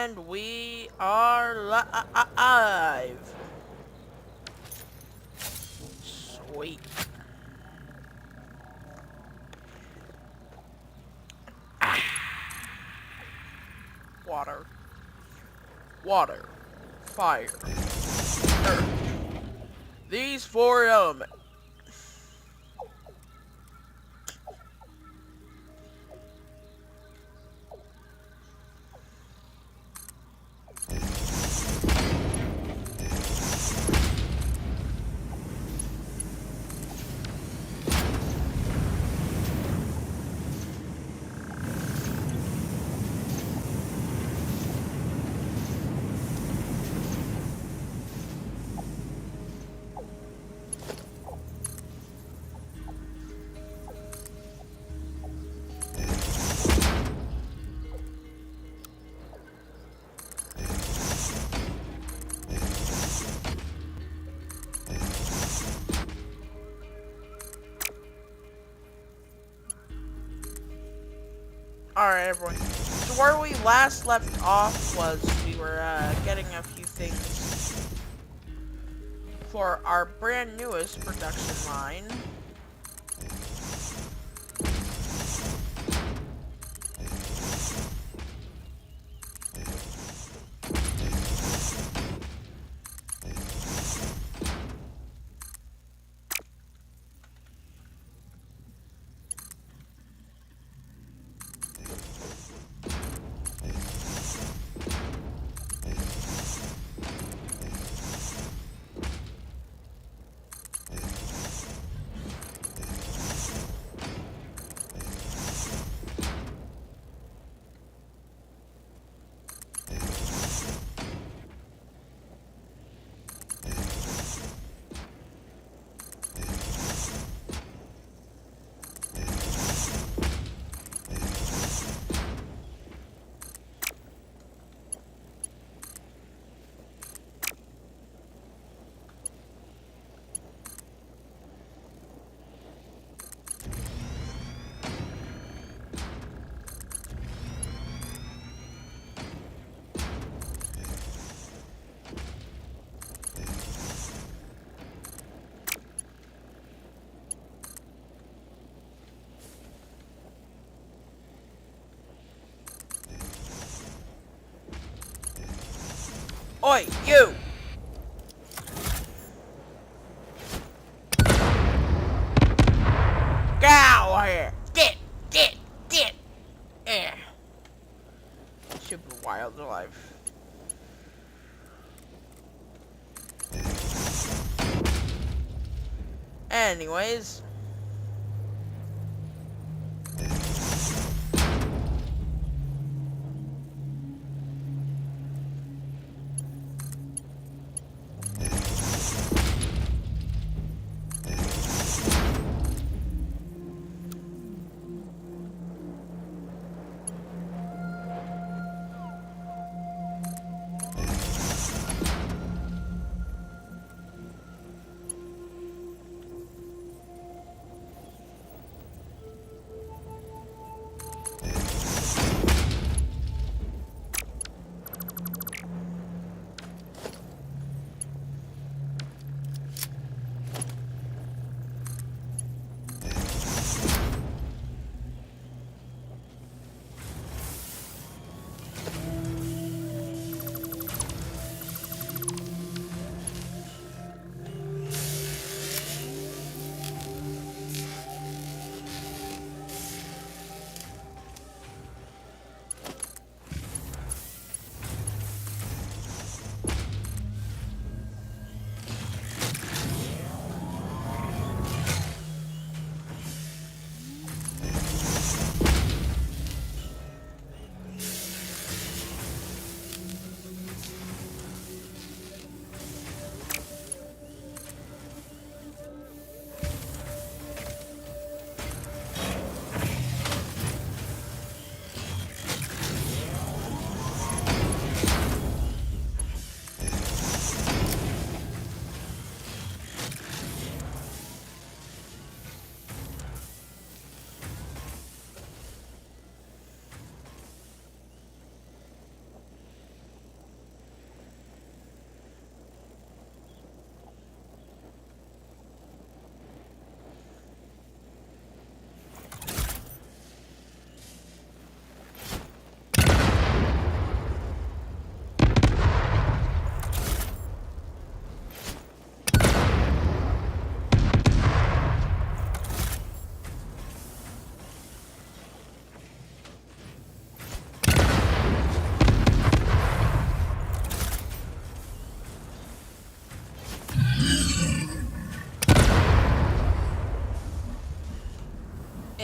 And we are live. Sweet. Water. Water. Fire. Earth. These four elements. Alright, everyone. So where we last left off was we were getting a few things for our brand newest production line. Oi, you! Get out of here! Get! Eh. Super wildlife. Anyways.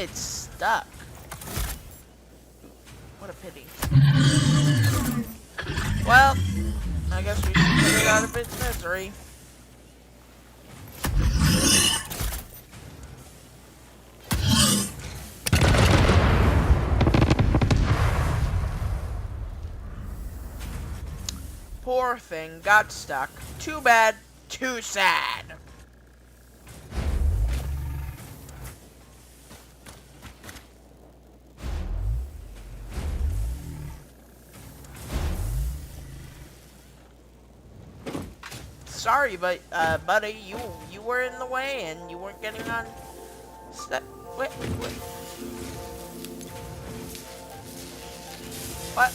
It's stuck. What a pity. Well, I guess we should put it out of its misery. Poor thing, got stuck. Too bad, too sad. Sorry, but buddy, you were in the way and you weren't getting on. Wait. What?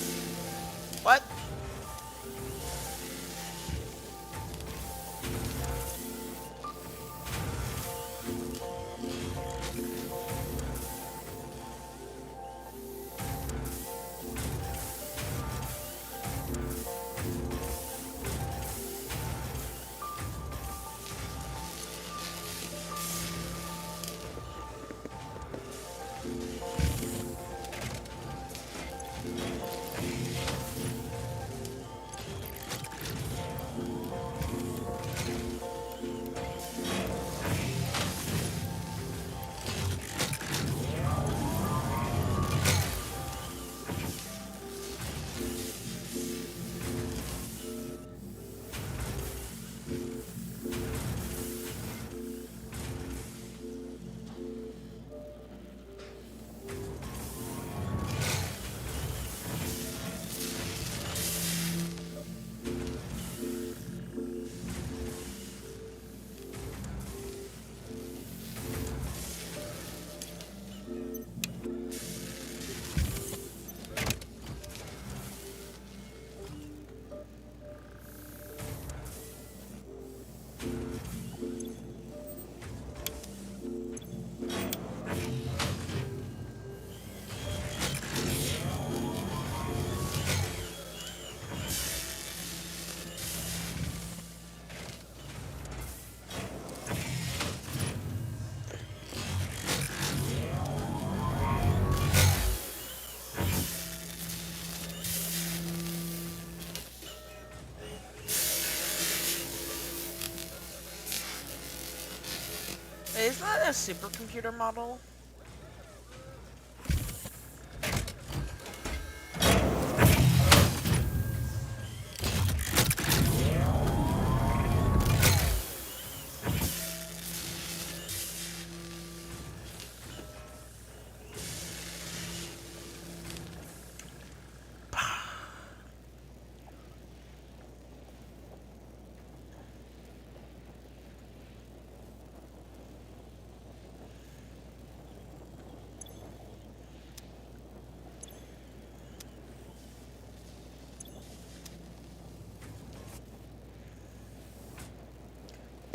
What? Is that a supercomputer model?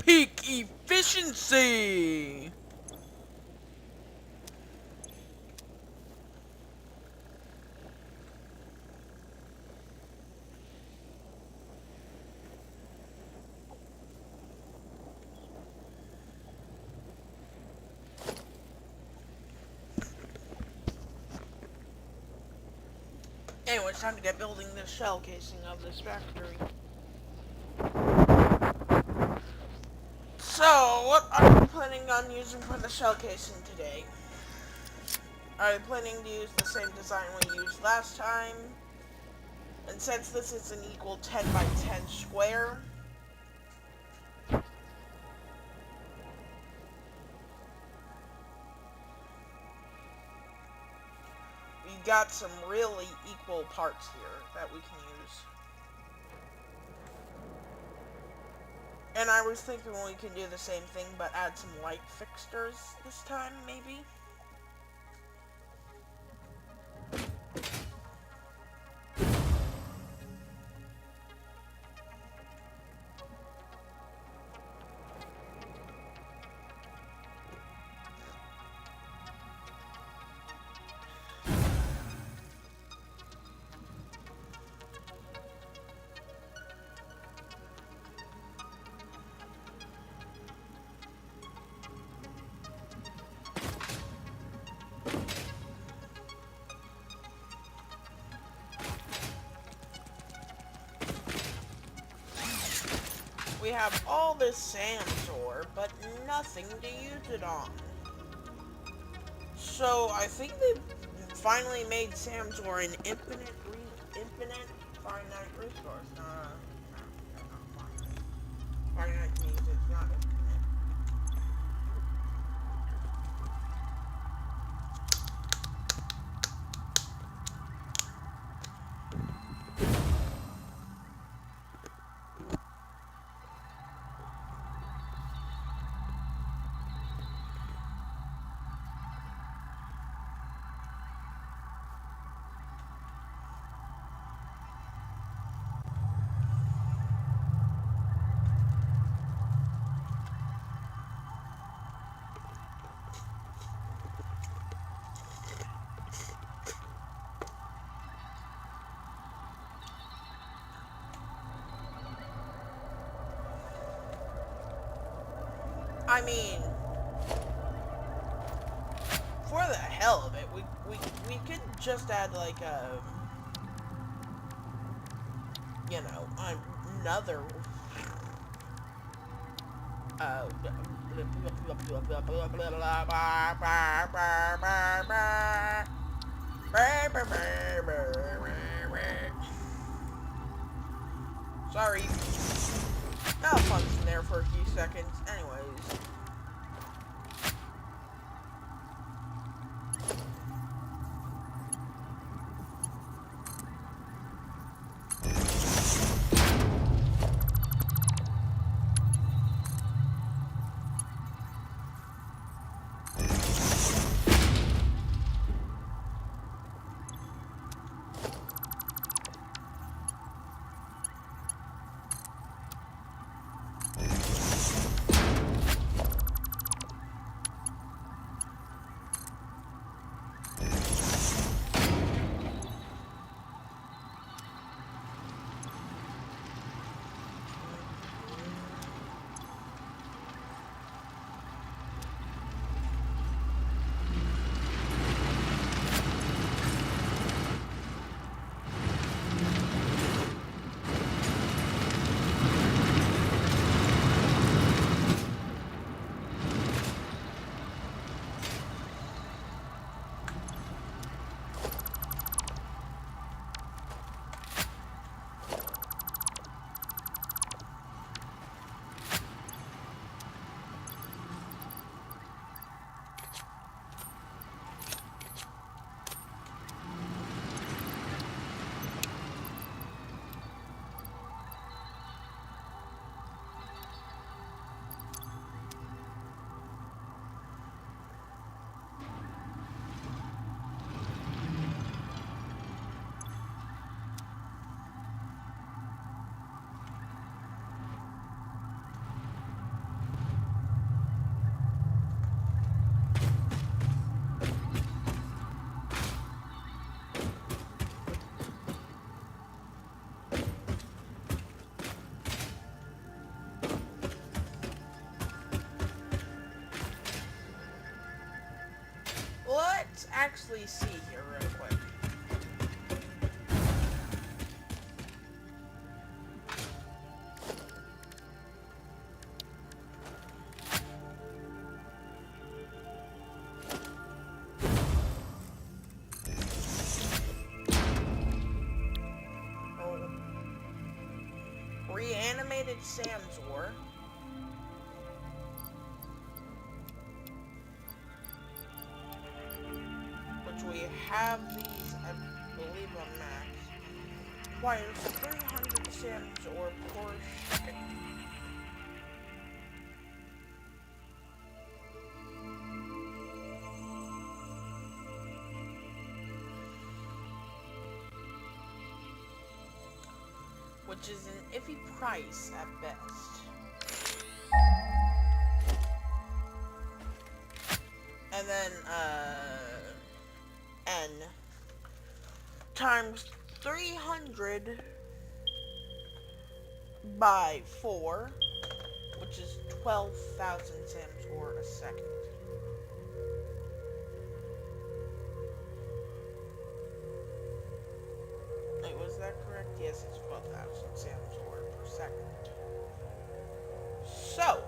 Peak efficiency! Anyway, it's time to get building the shell casing of this factory. So, what are you planning on using for the shell casing today? Are you planning to use the same design we used last time? And since this is an equal 10 by 10 square, we got some really equal parts here that we can use. And I was thinking we can do the same thing, but add some light fixtures this time, maybe? We have all this Sam's ore, but nothing to use it on. So I think they finally made Sam's ore an infinite finite resource. No, not finite. Finite means it's not infinite. I mean, for the hell of it, we could just add like you know, another sorry, malfunction there for a few seconds. Anyways. Let's actually see here real quick. Reanimated Sam's ore. We have these, I believe, on max. Requires 300 Sam's ore per second. Which is an iffy price at best. And then, N times 300 by 4, which is 12,000 Sam's ore a second. Wait, was that correct? Yes, it's 12,000 Sam's ore per second. so.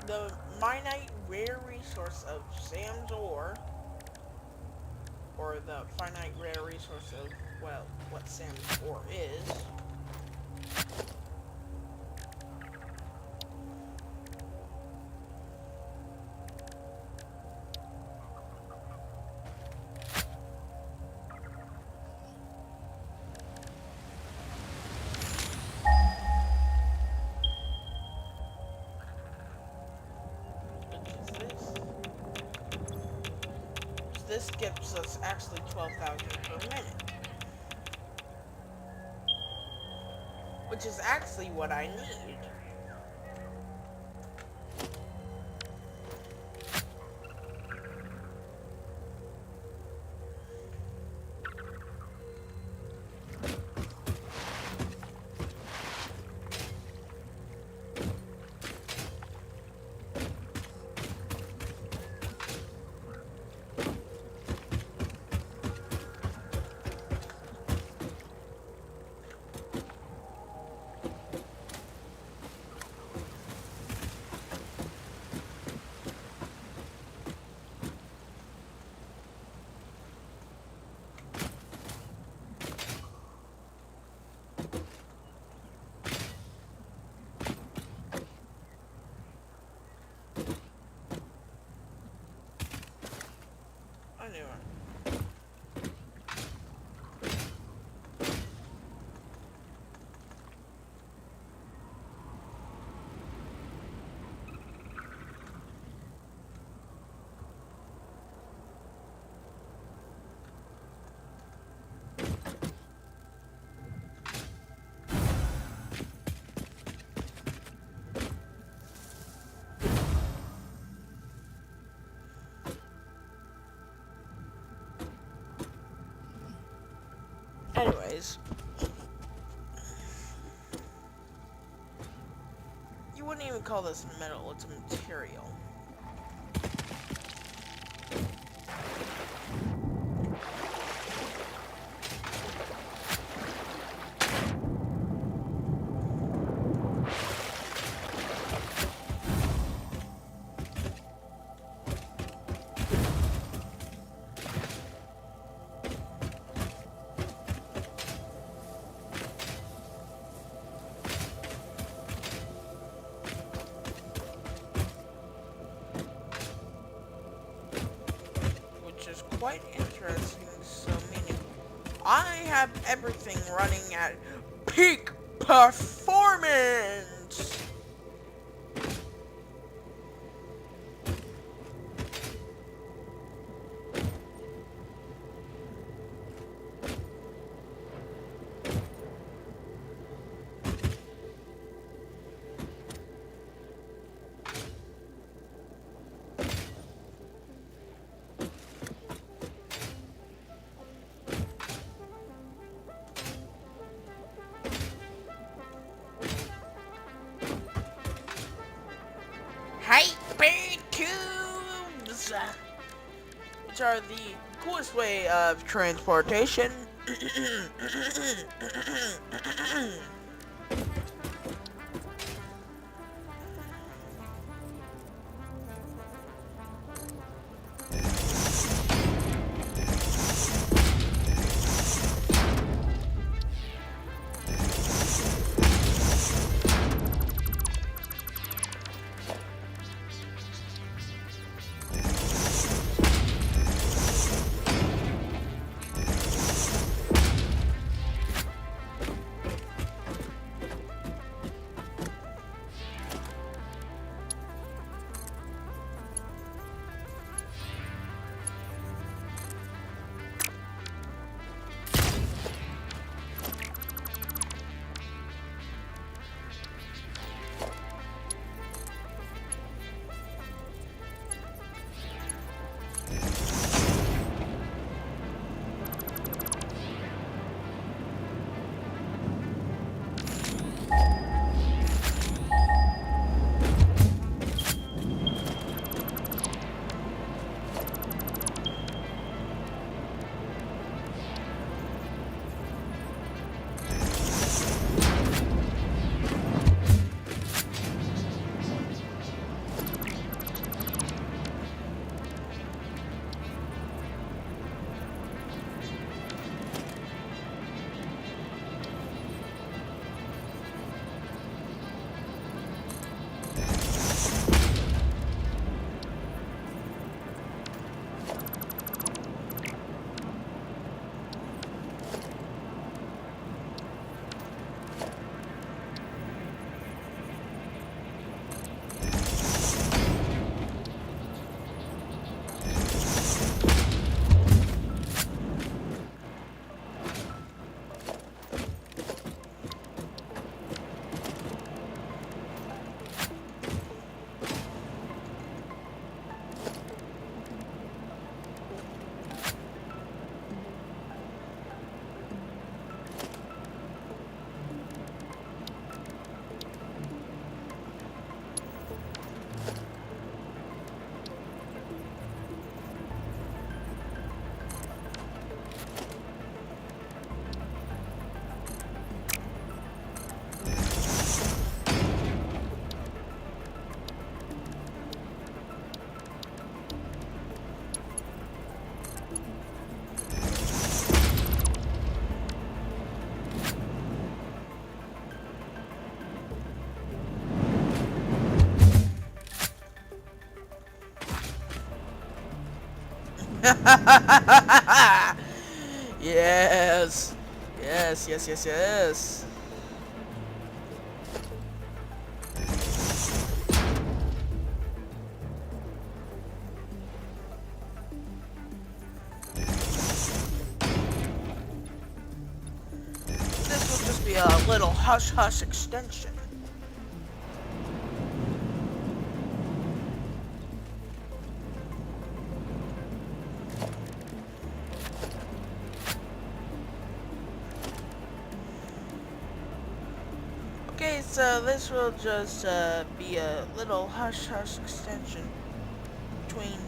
The finite rare resource of Sam's ore, or the finite rare resource of, well, what Sam's ore is. This gives us actually 12,000 per minute, which is actually what I need. Anyway. Anyways, you wouldn't even call this metal, it's a material. Quite interesting, so meaning I have everything running at peak performance. Hyper tubes, which are the coolest way of transportation. Yes. Yes, yes, yes, yes. This will just be a little hush-hush extension. Okay, so this will just be a little hush-hush extension between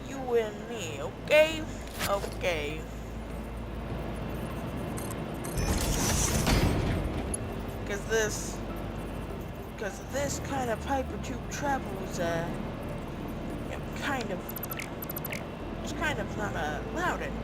you and me, okay? Okay. Because this kind of Piper tube travel is, kind of, it's kind of not allowed anymore.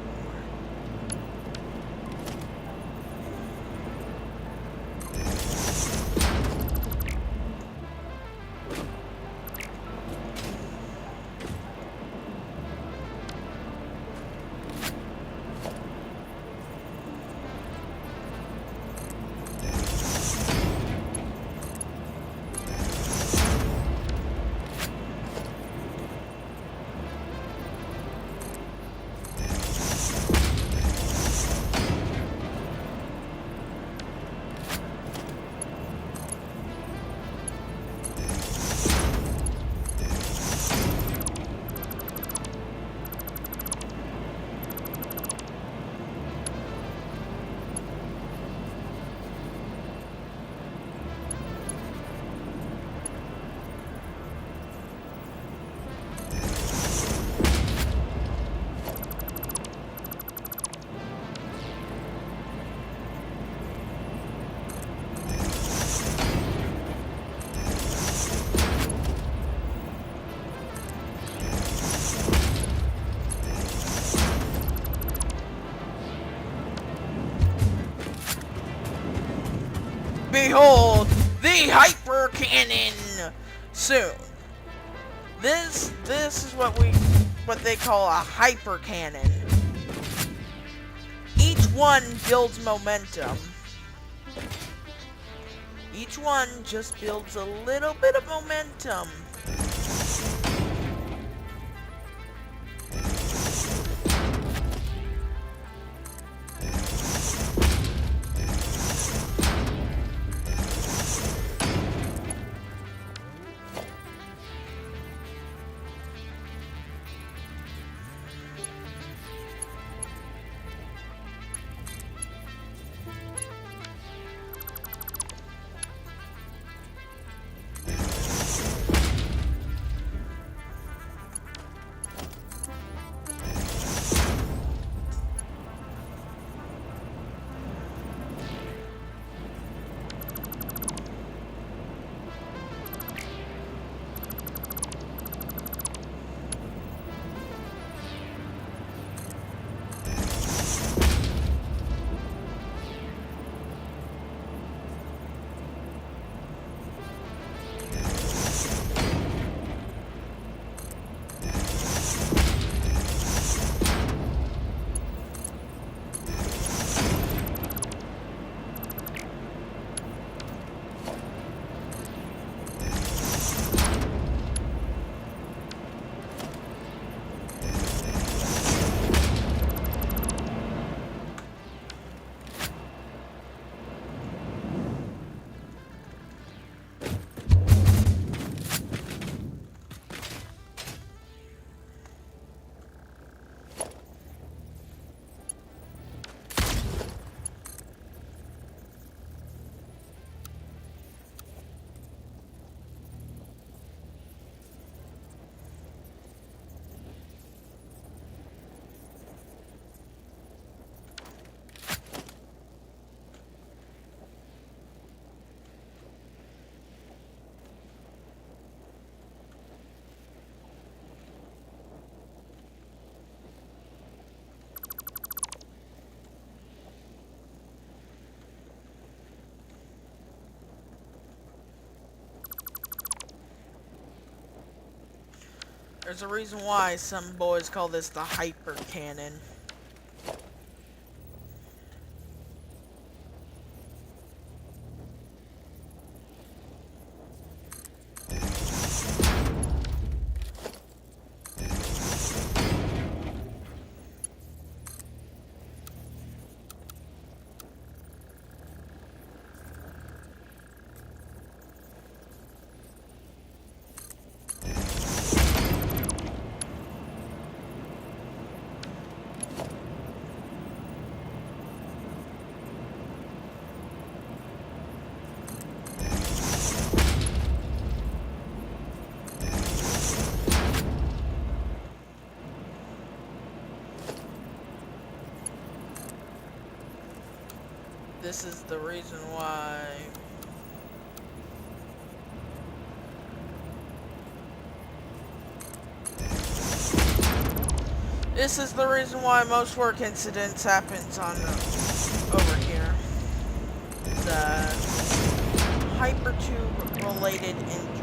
Behold, the hyper cannon! Soon. This is what they call a hyper cannon. Each one builds momentum. Each one just builds a little bit of momentum. There's a reason why some boys call this the hyper cannon. This is the reason why. This is the reason why most work incidents happens on over here. The hypertube related injuries.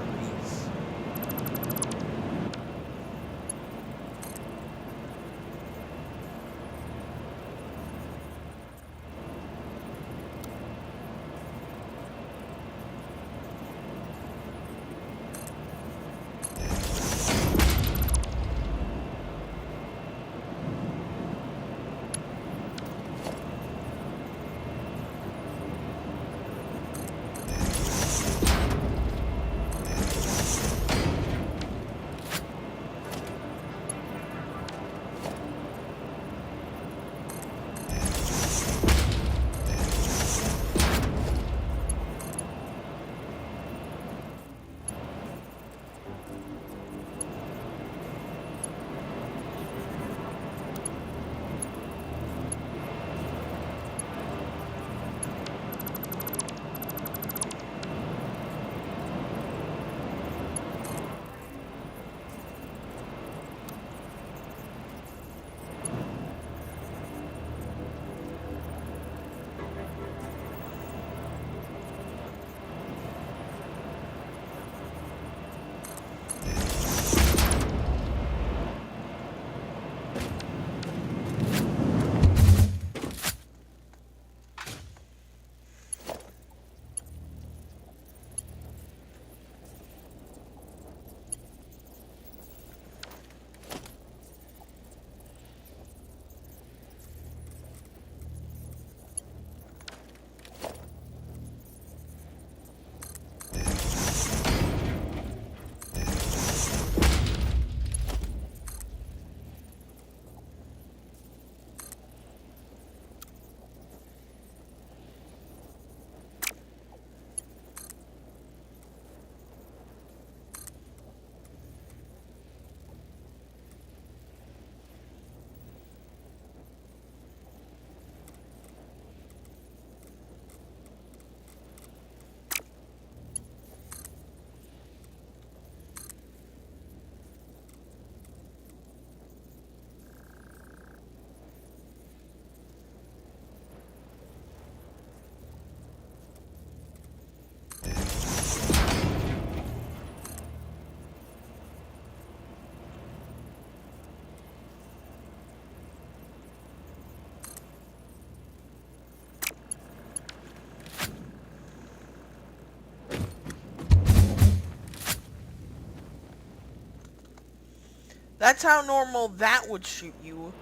That's how normal that would shoot you.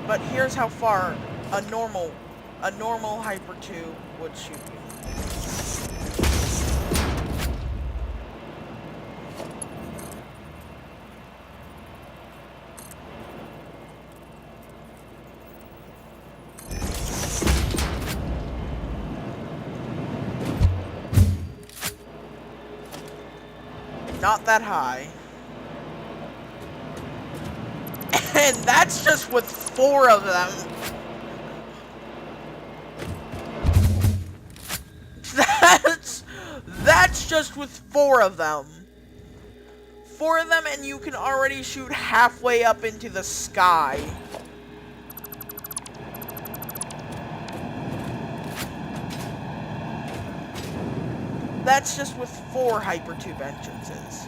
But here's how far a normal hyper tube would shoot you. Not that high. And that's just with 4 of them. That's just with 4 of them. 4 of them and you can already shoot halfway up into the sky. That's just with 4 hypertube entrances.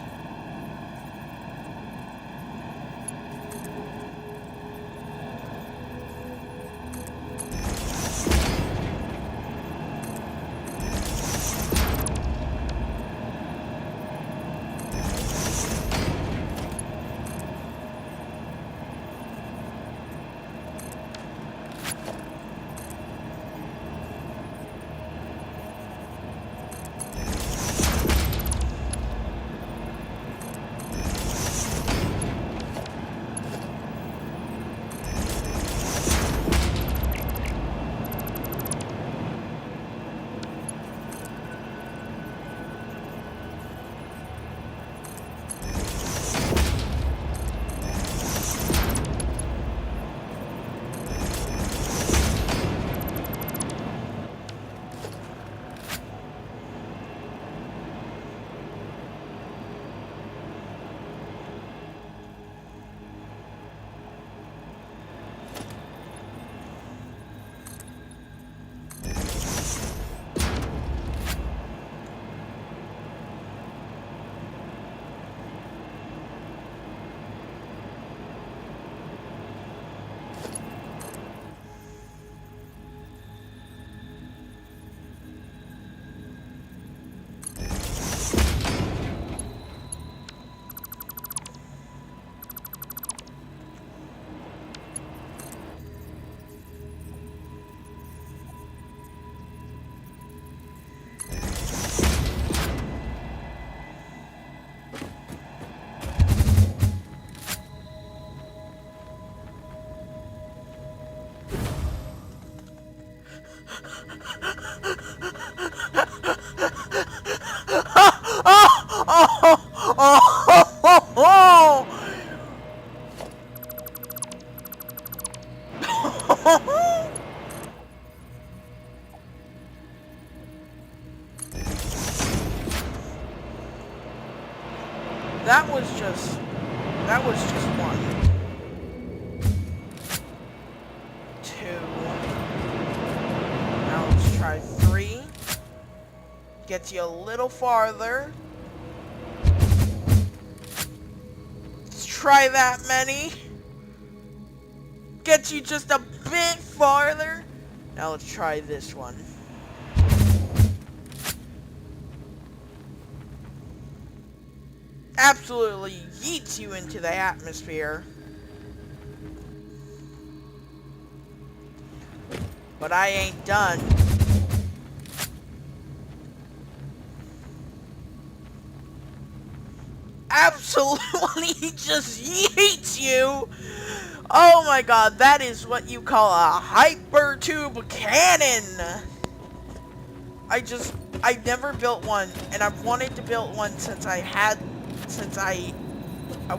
That was just one. Two. Now let's try three. Gets you a little farther. Let's try that many. Gets you just a bit farther. Now let's try this one. Absolutely yeets you into the atmosphere. But I ain't done. Absolutely just yeets you. Oh my god, that is what you call a hyper tube cannon. I've never built one, and I've wanted to build one since I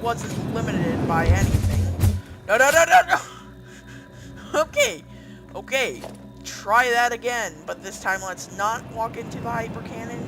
wasn't limited by anything. No, no, no, no, no! Okay, try that again, but this time let's not walk into the hyper cannon.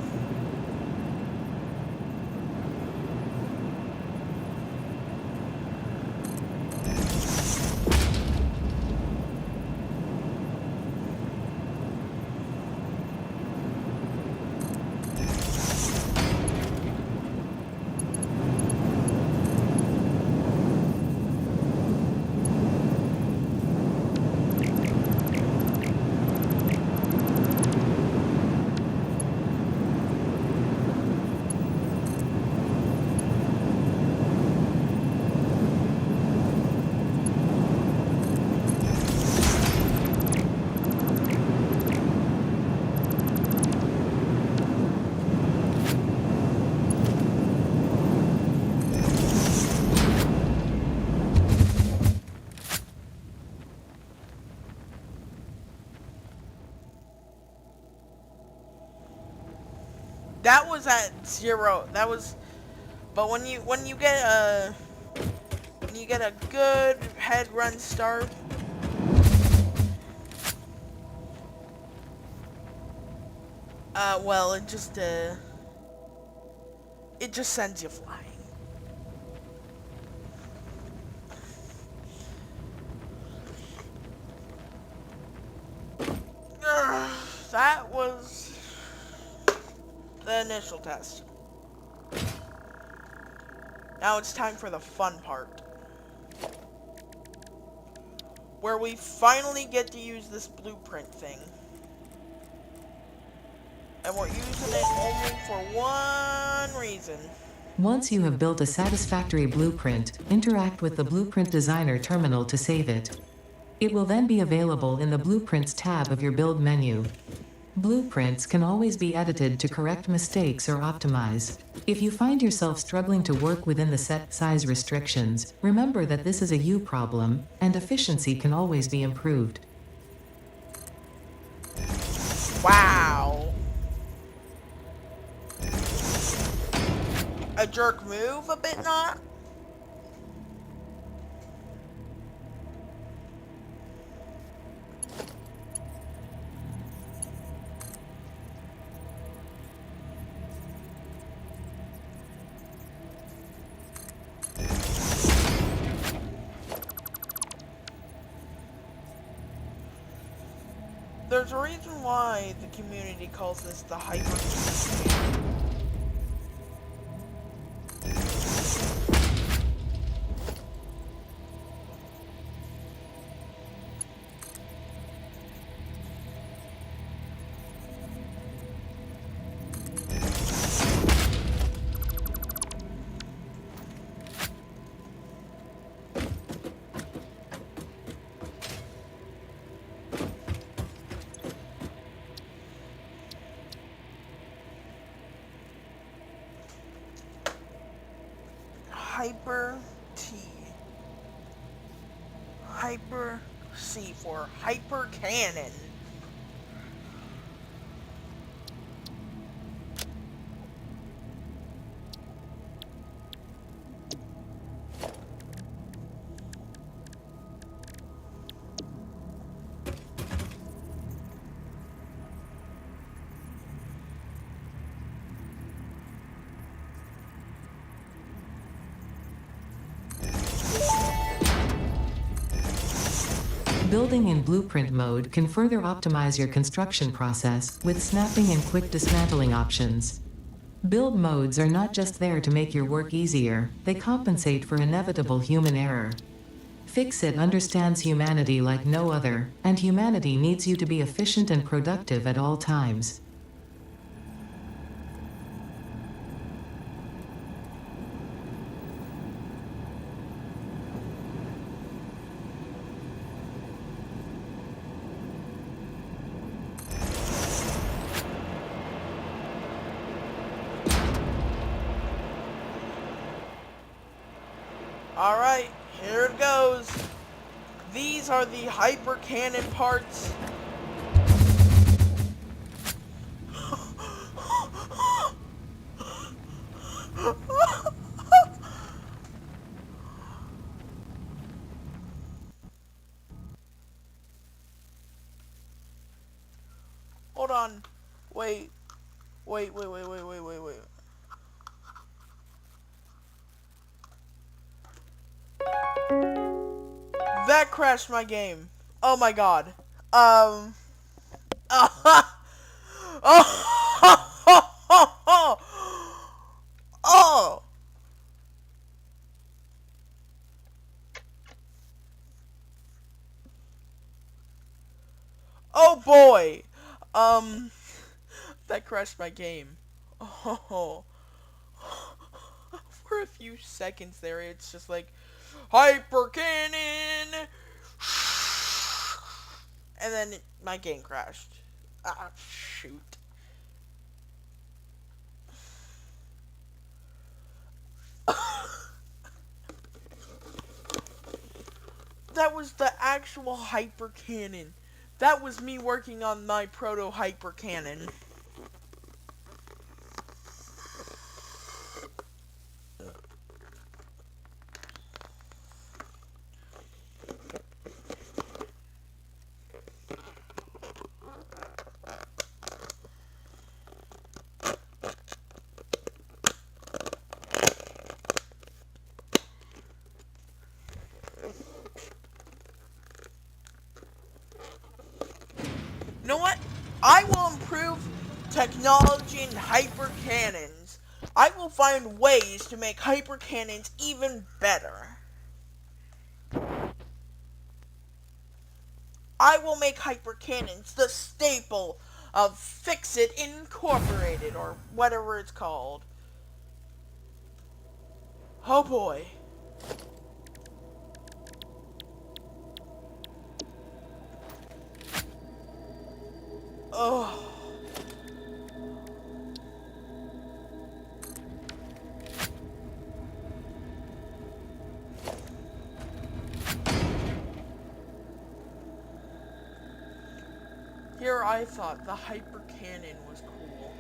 That was at 0. That was, but when you get a good head run start, well, it just sends you flying. That was the initial test. Now it's time for the fun part, where we finally get to use this blueprint thing. And we're using it only for one reason. Once you have built a satisfactory blueprint, interact with the Blueprint Designer terminal to save it. It will then be available in the Blueprints tab of your build menu. Blueprints can always be edited to correct mistakes or optimize. If you find yourself struggling to work within the set size restrictions, remember that this is a you problem, and efficiency can always be improved. Wow. A jerk move, a bit not? There's a reason why the community calls this the hyper. Hyper T. Hyper C for hyper cannon. Building in blueprint mode can further optimize your construction process with snapping and quick dismantling options. Build modes are not just there to make your work easier, they compensate for inevitable human error. Fix-It understands humanity like no other, and humanity needs you to be efficient and productive at all times. Alright, here it goes. These are the hyper cannon parts. Hold on. Wait. Wait. That crashed my game. Oh my god. Oh. Oh. Oh boy. That crashed my game. Oh. For a few seconds there, it's just like hyper cannon. And then my game crashed. Ah, shoot. That was the actual hyper cannon. That was me working on my proto hyper cannon. You know what? I will improve technology in hyper cannons. I will find ways to make hyper cannons even better. I will make hyper cannons the staple of Fix-It Incorporated, or whatever it's called. Oh boy. Oh. Here I thought the hyper cannon was cool.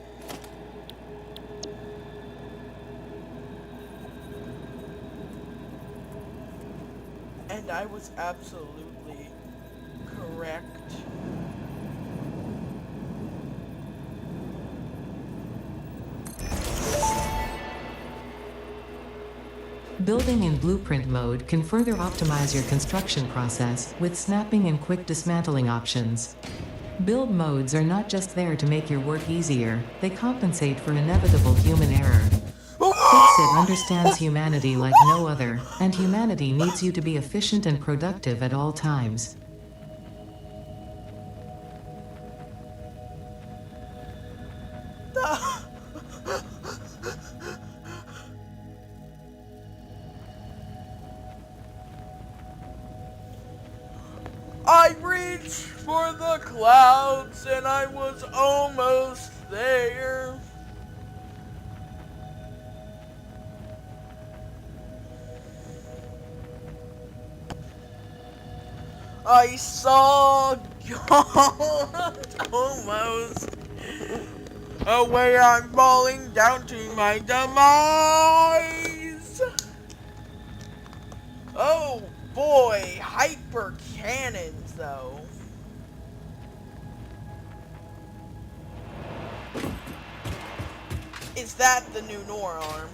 And I was absolutely correct. Building in blueprint mode can further optimize your construction process with snapping and quick dismantling options. Build modes are not just there to make your work easier, they compensate for inevitable human error. Fix-It understands humanity like no other, and humanity needs you to be efficient and productive at all times. I reached for the clouds and I was almost there. I saw God almost. Away I'm falling down to my demise. Oh boy, hyper cannons though. Is that the new norm?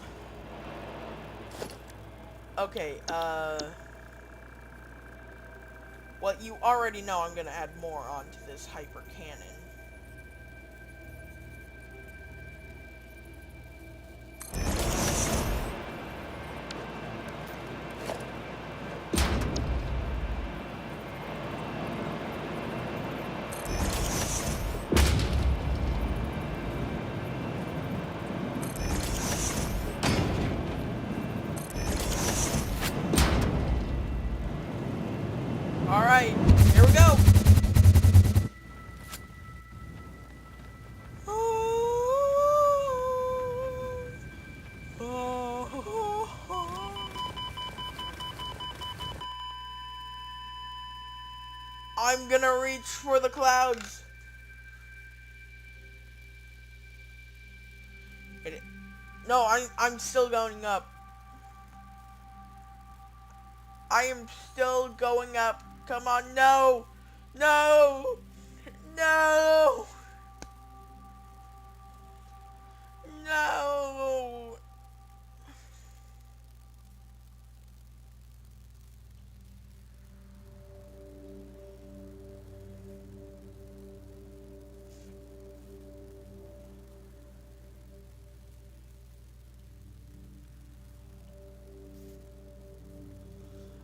Okay, Well, you already know I'm gonna add more onto this hyper cannon. Alright, here we go! I'm gonna reach for the clouds! No, I'm still going up. I am still going up. Come on, no! No! No! No!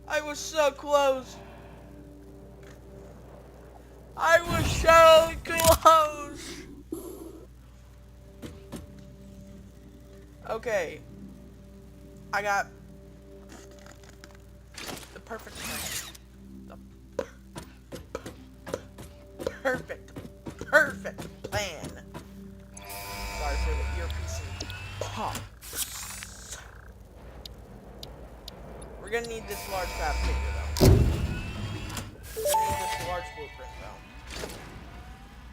I was so close. I was so close. Okay. I got the perfect plan. The perfect plan. Sorry for the earpiece pop. We're gonna need this large fab figure though. We're gonna need this large blueprint though.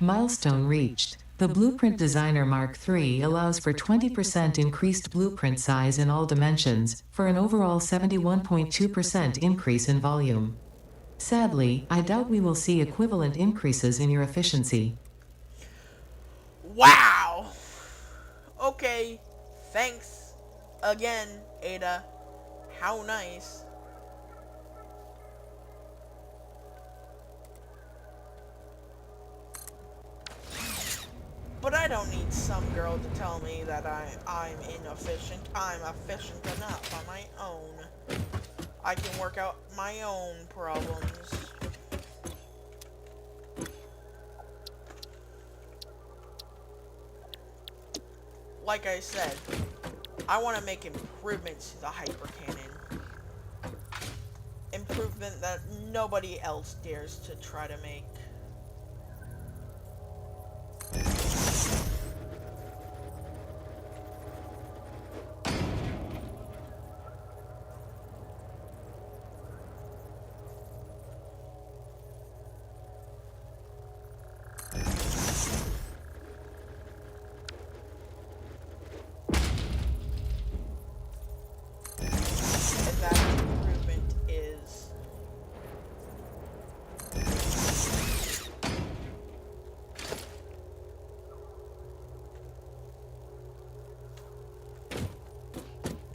Milestone reached. The Blueprint Designer Mark III allows for 20% increased blueprint size in all dimensions, for an overall 71.2% increase in volume. Sadly, I doubt we will see equivalent increases in your efficiency. Wow! Okay, thanks again, Ada. How nice. But I don't need some girl to tell me that I'm inefficient. I'm efficient enough on my own. I can work out my own problems. Like I said, I want to make improvements to the hyper cannon. Improvement that nobody else dares to try to make.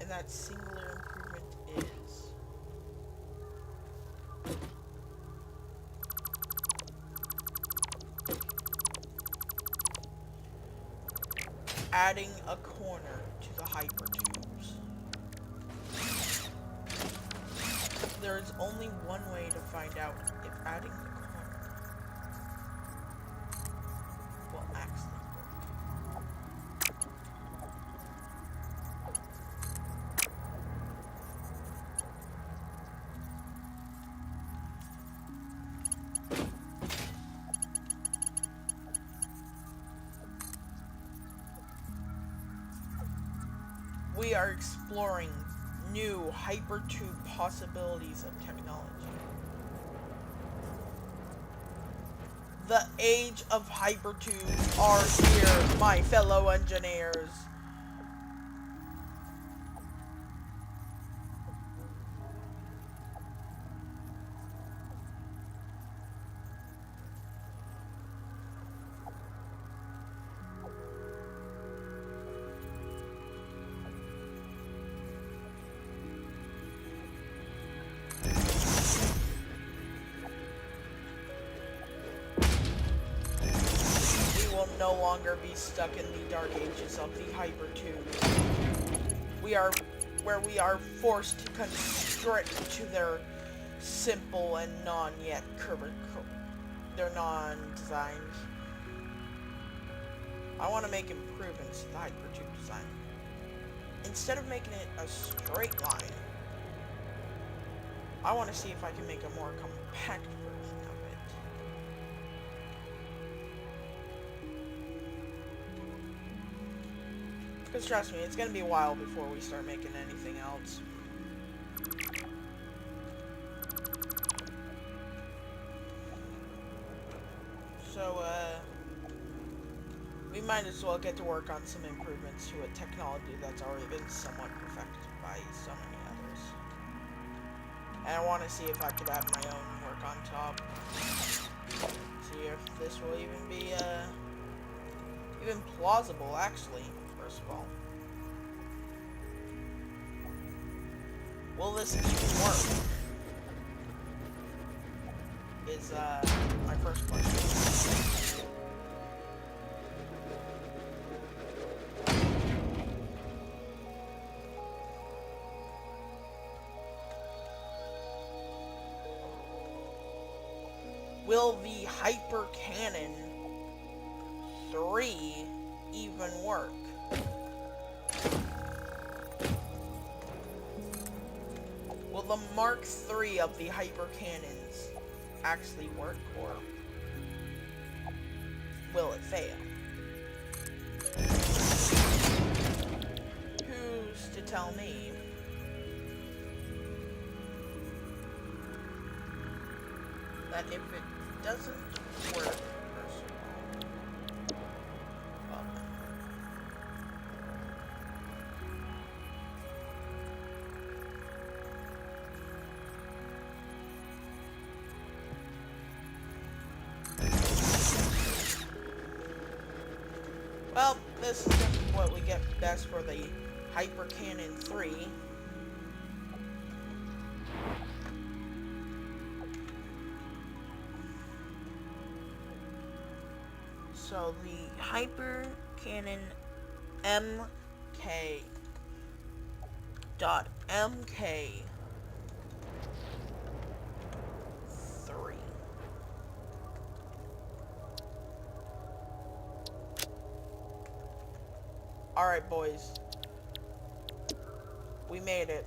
That singular improvement is adding a corner to the hyper tubes. There is only one way to find out if adding the corner will actually work. We are exploring new hypertube possibilities of technology. The age of hypertubes are here, my fellow engineers. no longer be stuck in the dark ages of the hypertube. Where we are forced to constrict to their simple and non-yet their non-designs. I want to make improvements to the hypertube design. Instead of making it a straight line, I want to see if I can make a more compact version of it. Because trust me, it's going to be a while before we start making anything else. So, we might as well get to work on some improvements to a technology that's already been somewhat perfected by so many others. And I want to see if I could add my own work on top. See if this will even be, even plausible, actually, first of all. Will this even work? Is, my first question. Will the Hyper Cannon 3 even work? Will the Mark III of the Hyper Cannons actually work, or will it fail? Who's to tell me? That if it doesn't work, first of all, well, this is what we get best for the Hyper Cannon 3. So the Hyper Cannon MK.MK .3. Alright, boys. We made it.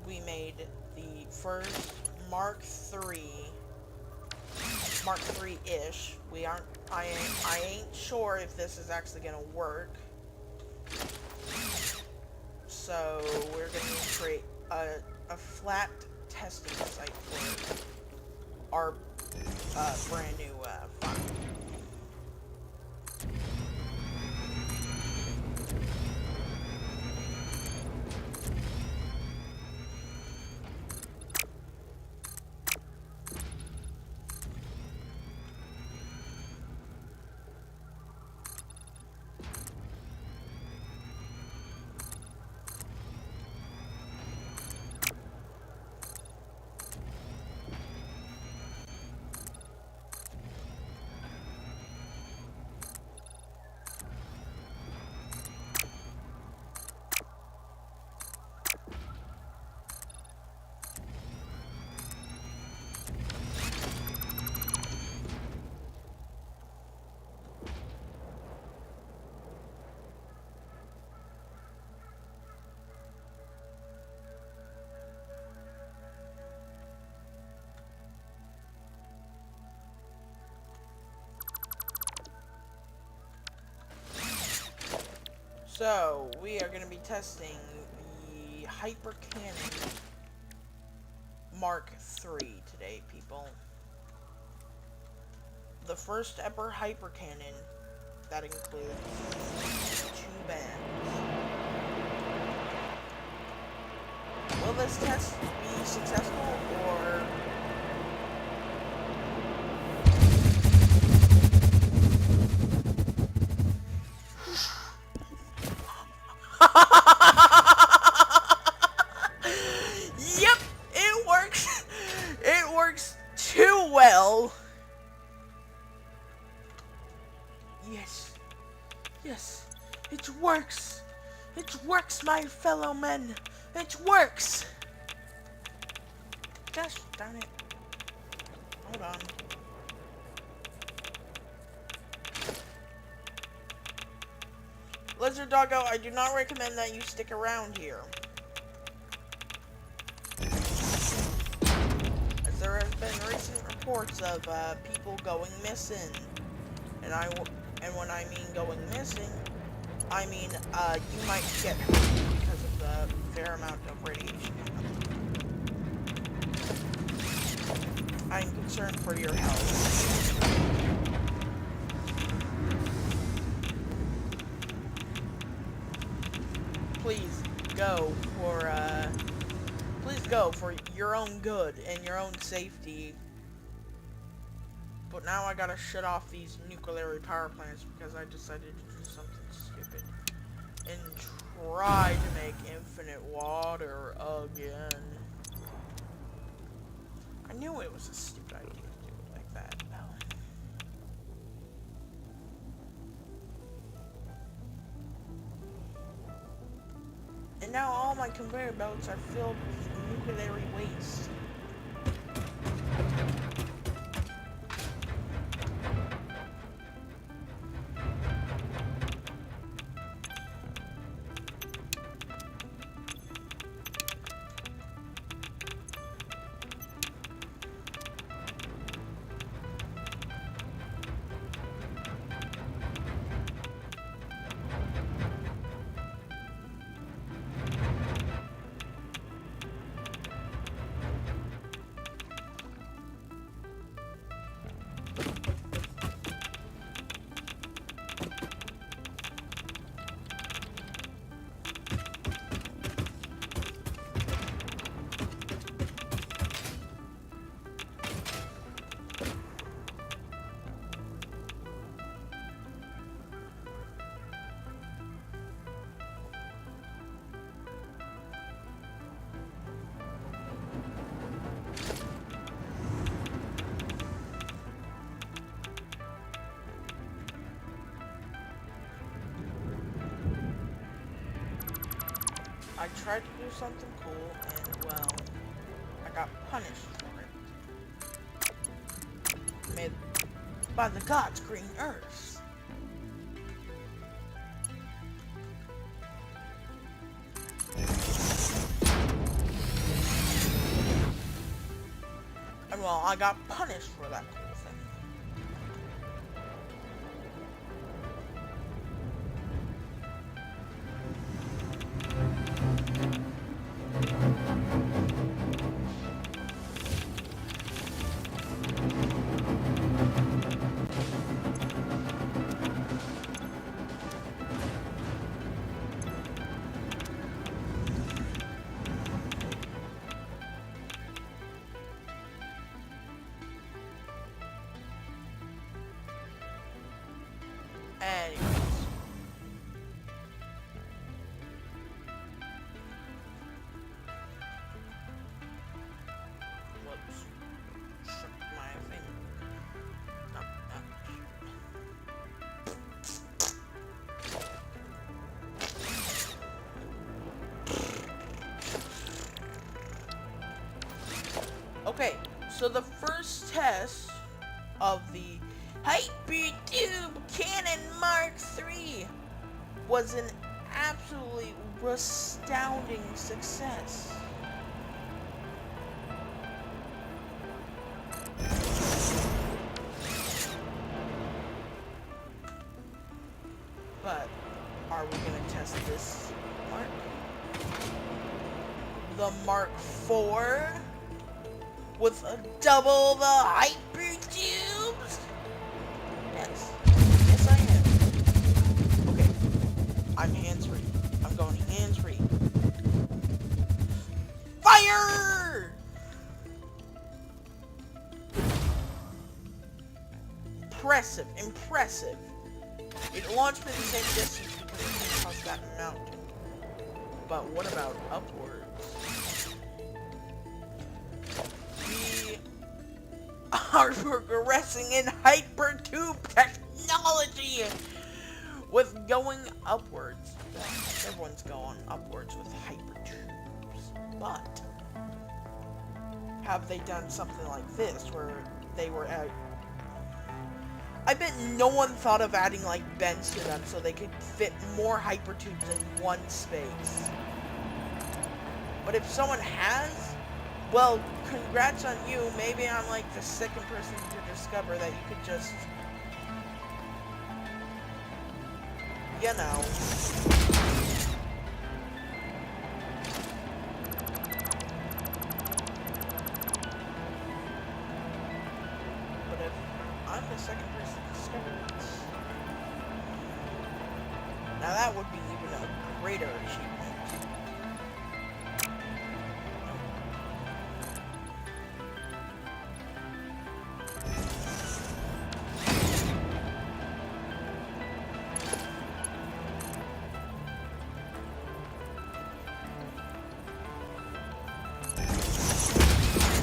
We made the first Mark III-ish. I ain't sure if this is actually gonna work. So we're gonna create a flat testing site for our brand new file. So, we are going to be testing the Hyper Cannon Mark III today, people. The first ever Hyper Cannon that includes 2 bands. Will this test be successful, or... Yep, it works. It works too well. Yes, It works! It works, my fellow men! It works! Gosh darn it. Hold on. Lizard Doggo, I do not recommend that you stick around here. As there has been recent reports of people going missing. And when I mean going missing, I mean you might get hurt because of the fair amount of radiation. I'm concerned for your health. Please go for your own good and your own safety. But now I gotta shut off these nuclear power plants because I decided to do something stupid and try to make infinite water again. I knew it was a stupid idea to do it like that. And now all my conveyor belts are filled with nuclear waste. I tried to do something cool, and well, I got punished for it. Made by the gods green earth. And well, I got punished for that cool thing. Anyways. Whoops. Shook my thing. No, Okay, so the first test of the Hypertube Cannon Mark III was an absolutely astounding success. But are we gonna test this Mark? The Mark IV with double the hypertubes? Yes. Yes, I am. Okay. I'm hands-free. I'm going hands-free. Fire! Impressive. Impressive. It launched me the same distance because it came across that mountain. But what about upwards? We are progressing in hypertube technology! with going upwards. Everyone's going upwards with hypertubes. But have they done something like this where they were at... I bet no one thought of adding like bends to them so they could fit more hypertubes in one space. But if someone has, well, congrats on you. Maybe I'm like the second person to discover that you could just, you know. But if I'm the second person to discover it, now that would be even a greater achievement.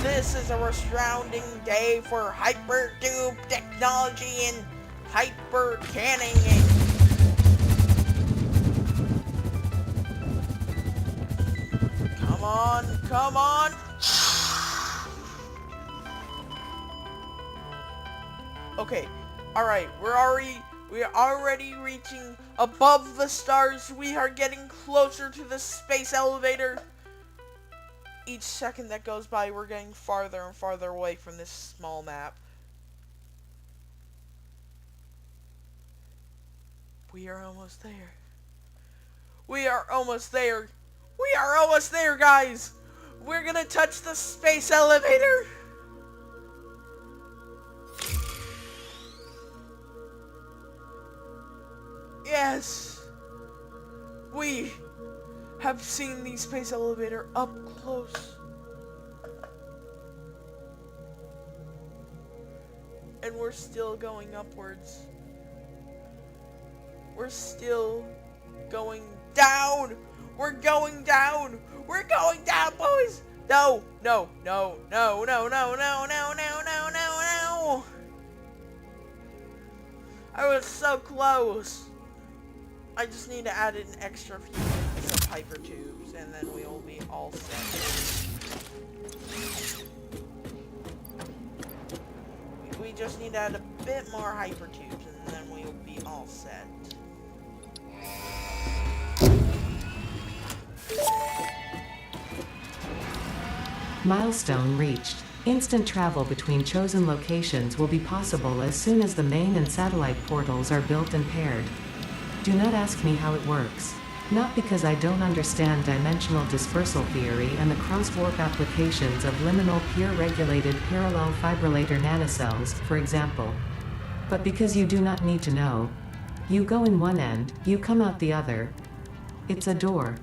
This is a resounding day for hypertube technology and hyper canning. Come on, come on. Okay, alright, we're already reaching above the stars. We are getting closer to the space elevator. Each second that goes by, we're getting farther and farther away from this small map. We are almost there. We are almost there. We are almost there, guys. We're gonna touch the space elevator. Yes. We have seen the space elevator up close. And we're still going upwards. We're still going down. We're going down. We're going down, boys. No, no, no, no, no, no, no, no, no, no, no, no. I was so close. I just need to add an extra few minutes of hyper tubes, and then we'll be all set. We just need to add a bit more hyper tubes, and then we'll be all set. Milestone reached. Instant travel between chosen locations will be possible as soon as the main and satellite portals are built and paired. Do not ask me how it works. Not because I don't understand dimensional dispersal theory and the cross-warp applications of liminal peer-regulated parallel fibrillator nanocells, for example. But because you do not need to know. You go in one end, you come out the other. It's a door.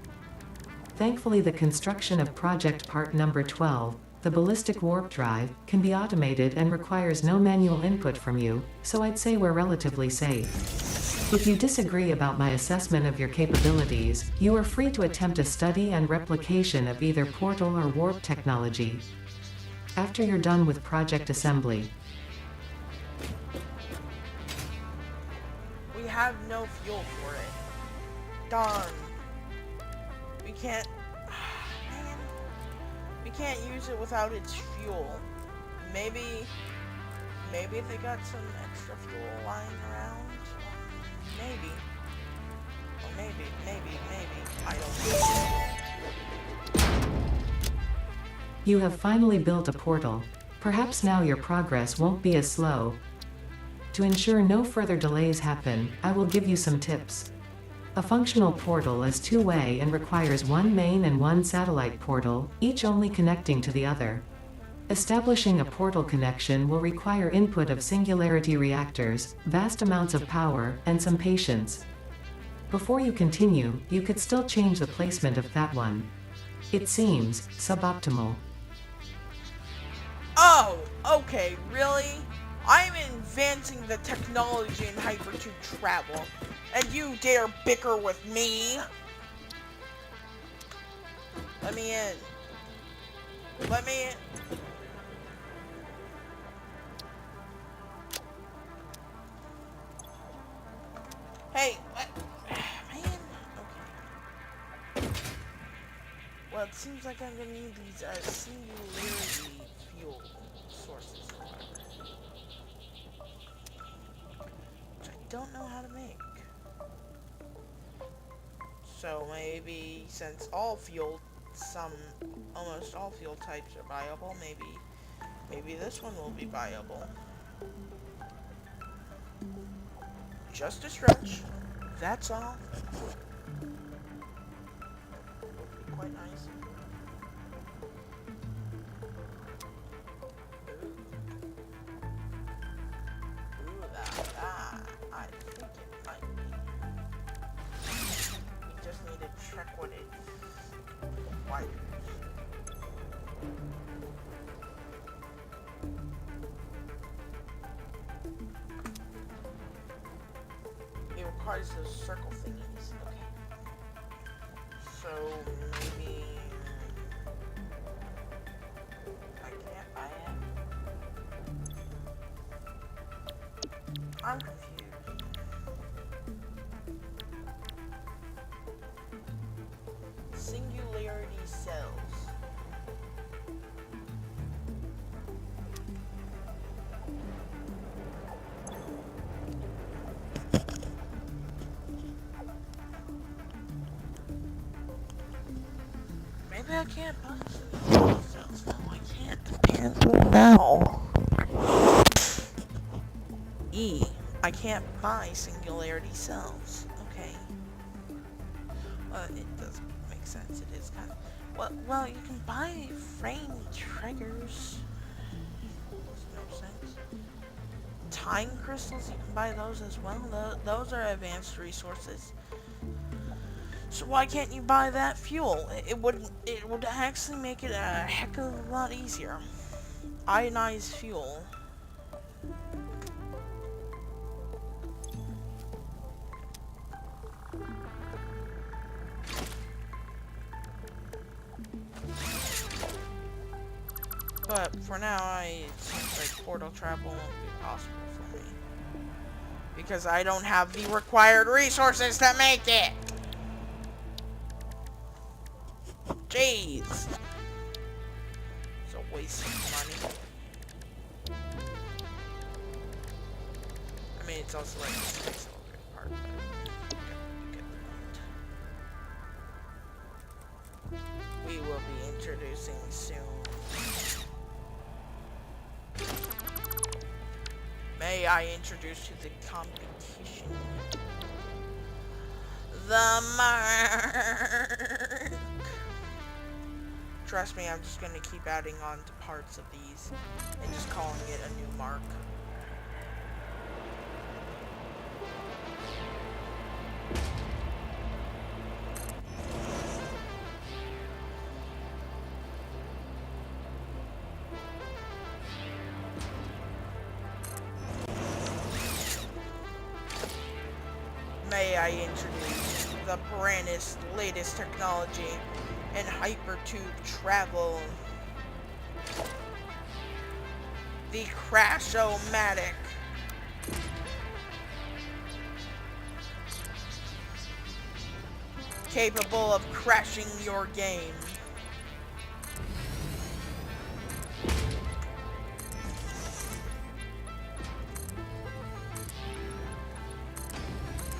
Thankfully, the construction of project part number 12, the ballistic warp drive, can be automated and requires no manual input from you, so I'd say we're relatively safe. If you disagree about my assessment of your capabilities, you are free to attempt a study and replication of either portal or warp technology. After you're done with project assembly. We have no fuel for it. Darn. We can't... Man. We can't use it without its fuel. Maybe they got some extra fuel lying around. Maybe. Or maybe. I don't know. You have finally built a portal. Perhaps now your progress won't be as slow. To ensure no further delays happen, I will give you some tips. A functional portal is two-way and requires one main and one satellite portal, each only connecting to the other. Establishing a portal connection will require input of singularity reactors, vast amounts of power, and some patience. Before you continue, you could still change the placement of that one. It seems suboptimal. Oh, okay, really? I'm advancing the technology in hypertube travel, and you dare bicker with me? Let me in. Let me in. Hey, what? Man. Okay. Well, it seems like I'm gonna need these singularity fuel sources or whatever, which I don't know how to make. So maybe since almost all fuel types are viable, maybe this one will be viable. Just a stretch. That's all. Would be quite nice. Ooh, that. I think it might be. We just need to check what it requires. It requires those circle thingies. Okay. So maybe I can't buy it. I'm confused. Singularity cells. Maybe I can't buy singularity cells. No, I can't. Apparently now. I can't buy singularity cells. Okay. Well, it does make sense. It is kind of... Well, you can buy frame triggers. Makes no sense. Time crystals, you can buy those as well. Those are advanced resources. So why can't you buy that fuel? It would actually make it a heck of a lot easier. Ionized fuel. But for now, it seems like portal travel won't be possible for me. Because I don't have the required resources to make it! Jeez! It's a waste of money. I mean, it's also like the space elevator part, but you get the point. We will be introducing soon. May I introduce you to the competition? The mark! Trust me, I'm just gonna keep adding on to parts of these and just calling it a new mark. May I introduce the brandest, latest technology in hypertube travel. The Crash-O-Matic. Capable of crashing your game.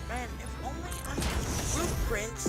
Man, if only I had blueprints.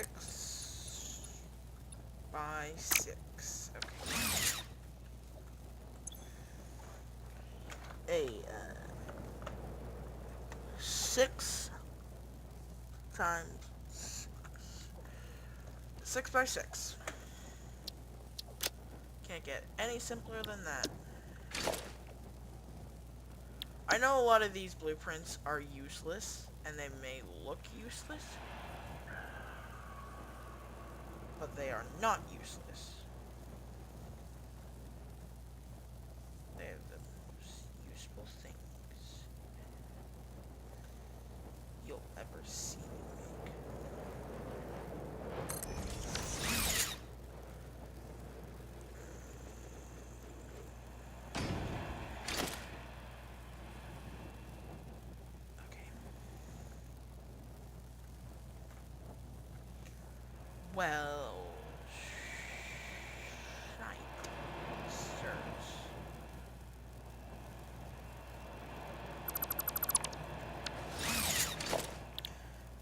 6 by 6. Okay. A 6 times 6 by 6. Can't get any simpler than that. I know a lot of these blueprints are useless, and they may look useless, but they are not useless. They're the most useful things you'll ever see me make. Okay. Well, sirs.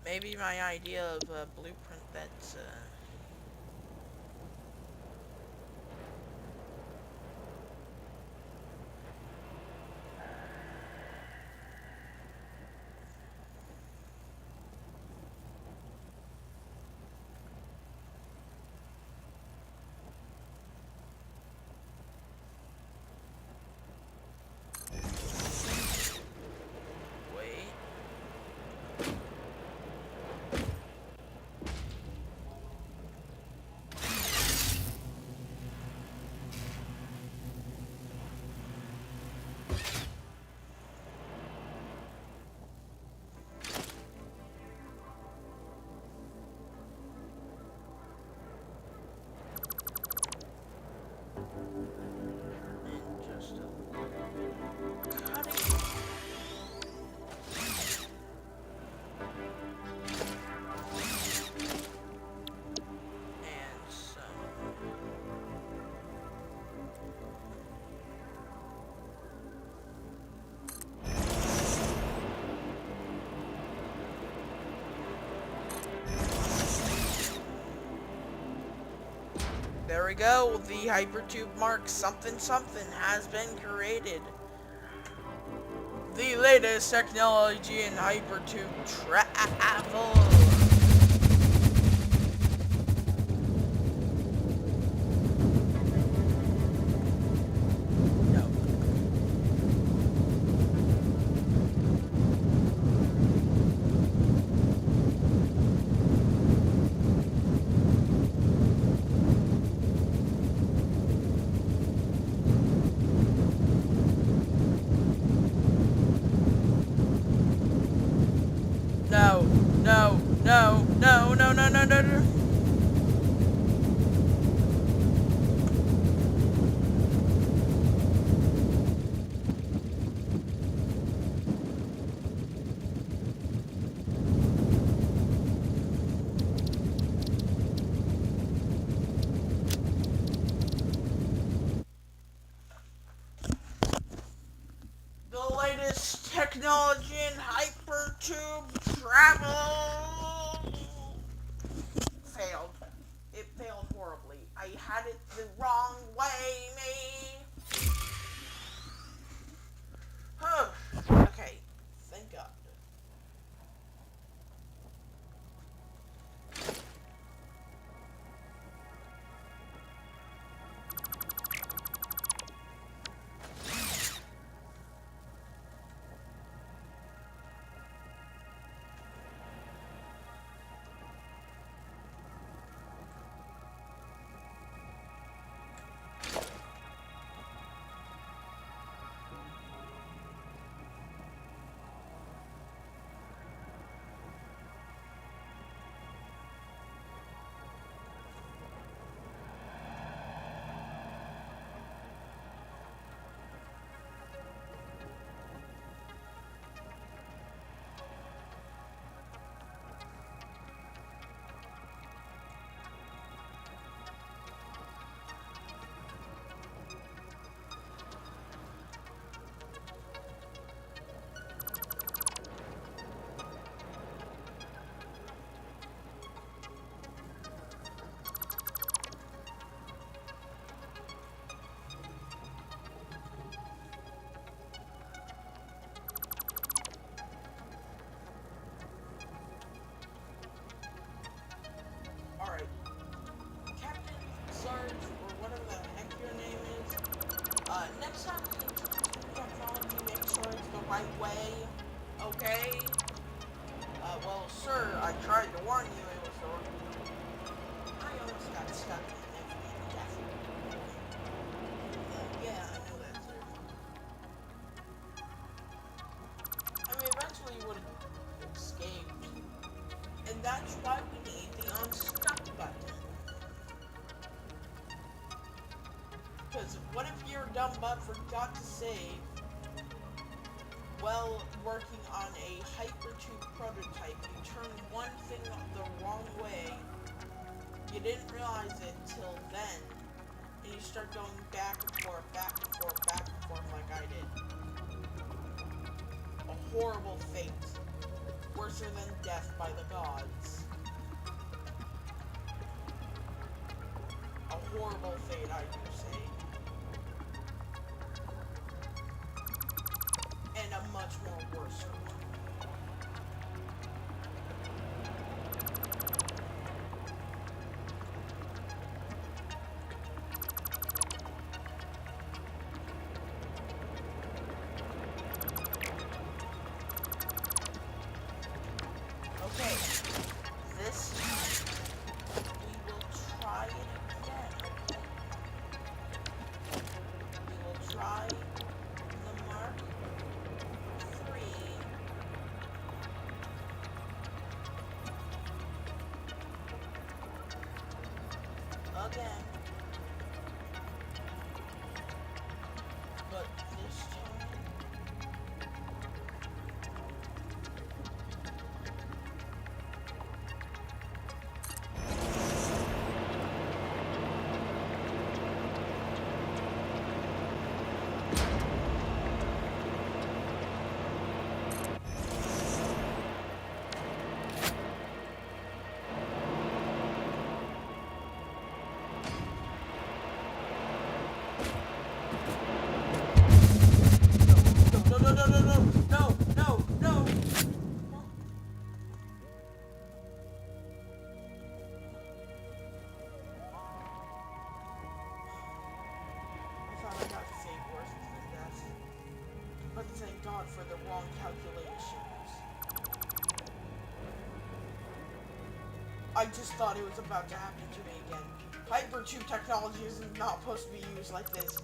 Maybe my idea of a blueprint that's wait. And just a little bit of cutting. And some. There we go. The hypertube mark something something has been created. The latest technology in hypertube travel. No. No, no, no, no, no, no, no, no, no. The latest technology in hypertube travel failed. It failed horribly. I had it the wrong way, me. Okay, thank God. right way, okay? Well, sir, I tried to warn you it was the wrong... I almost got stuck in the castle. Yeah, I know that, sir. I mean, eventually you would have escaped. And that's why we need the unstuck button. Because what if your dumb butt forgot to save while working on a hypertube prototype? You turn one thing the wrong way, you didn't realize it till then, and you start going back and forth, back and forth, back and forth like I did. A horrible fate. Worse than death by the gods. A horrible fate, I do say. And a much more worse one. Okay, this time we will try it again, okay? We will try the Mark III. Again. But this time... No. I thought I got to save worse than this. But thank God for the wrong calculations. I just thought it was about to happen to me again. Hypertube technology is not supposed to be used like this.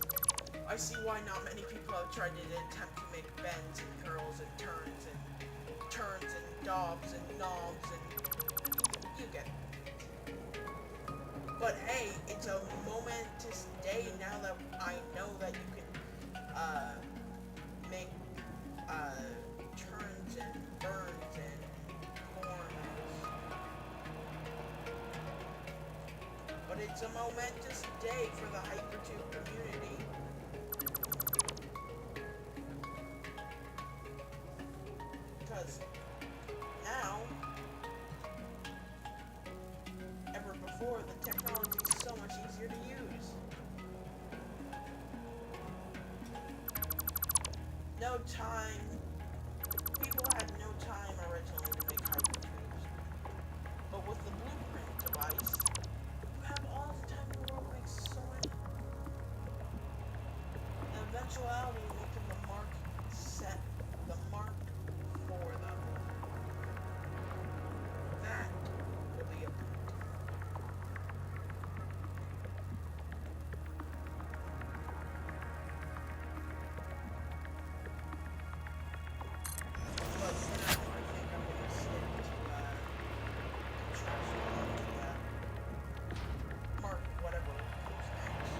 I see why not many people have tried to attempt to make bends and curls and turns and dobs and knobs and you get it. But hey, it's a momentous day now that I know that you can make turns and burns and corners. But it's a momentous day for the Hypertube community. Because now, ever before, the technology is so much easier to use. No time. People had no time originally to make hypertubes. But with the blueprint device, you have all the time in the world to make so many. In eventuality, making the mark set, the mark for them. That will be a brute. But for now, I think I'm going to stick to construction on that mark, whatever comes next.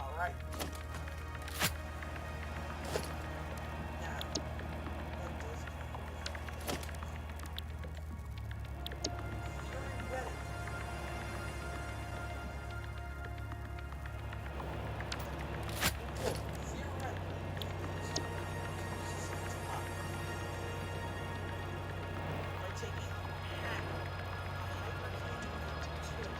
Alright. Now, what does come theoretically, by taking half hypertube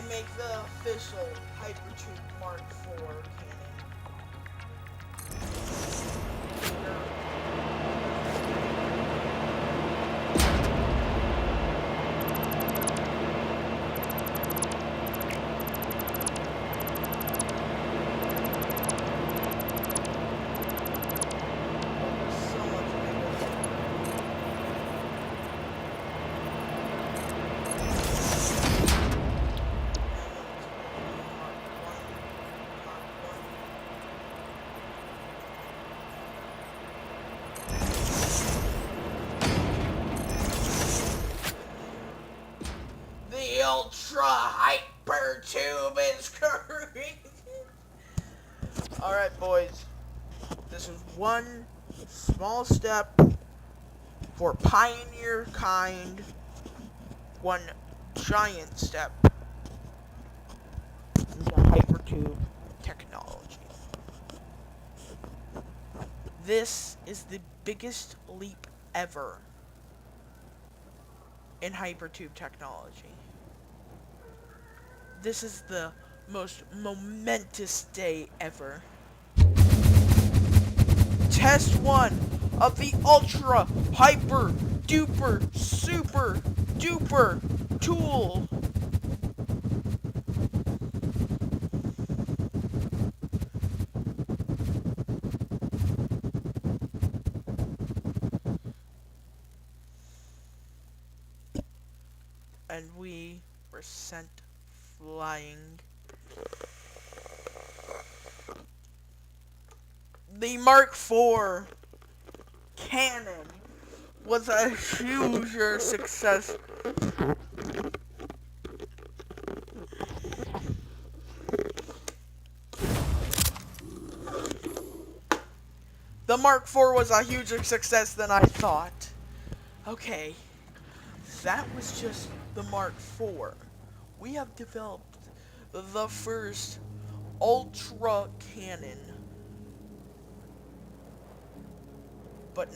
and make the official Hypertube Mark IV cannon. The Ultra Hypertube is coming. Alright, boys. This is one small step for pioneer kind, one giant step into Hypertube technology. This is the biggest leap ever in Hypertube technology. This is the most momentous day ever. Test 1 of the Ultra Hyper Duper Super Duper tool. And we were sent flying. The Mark IV cannon was a huge success. The Mark IV was a huger success than I thought. Okay, that was just the Mark IV. We have developed the first ultra cannon. But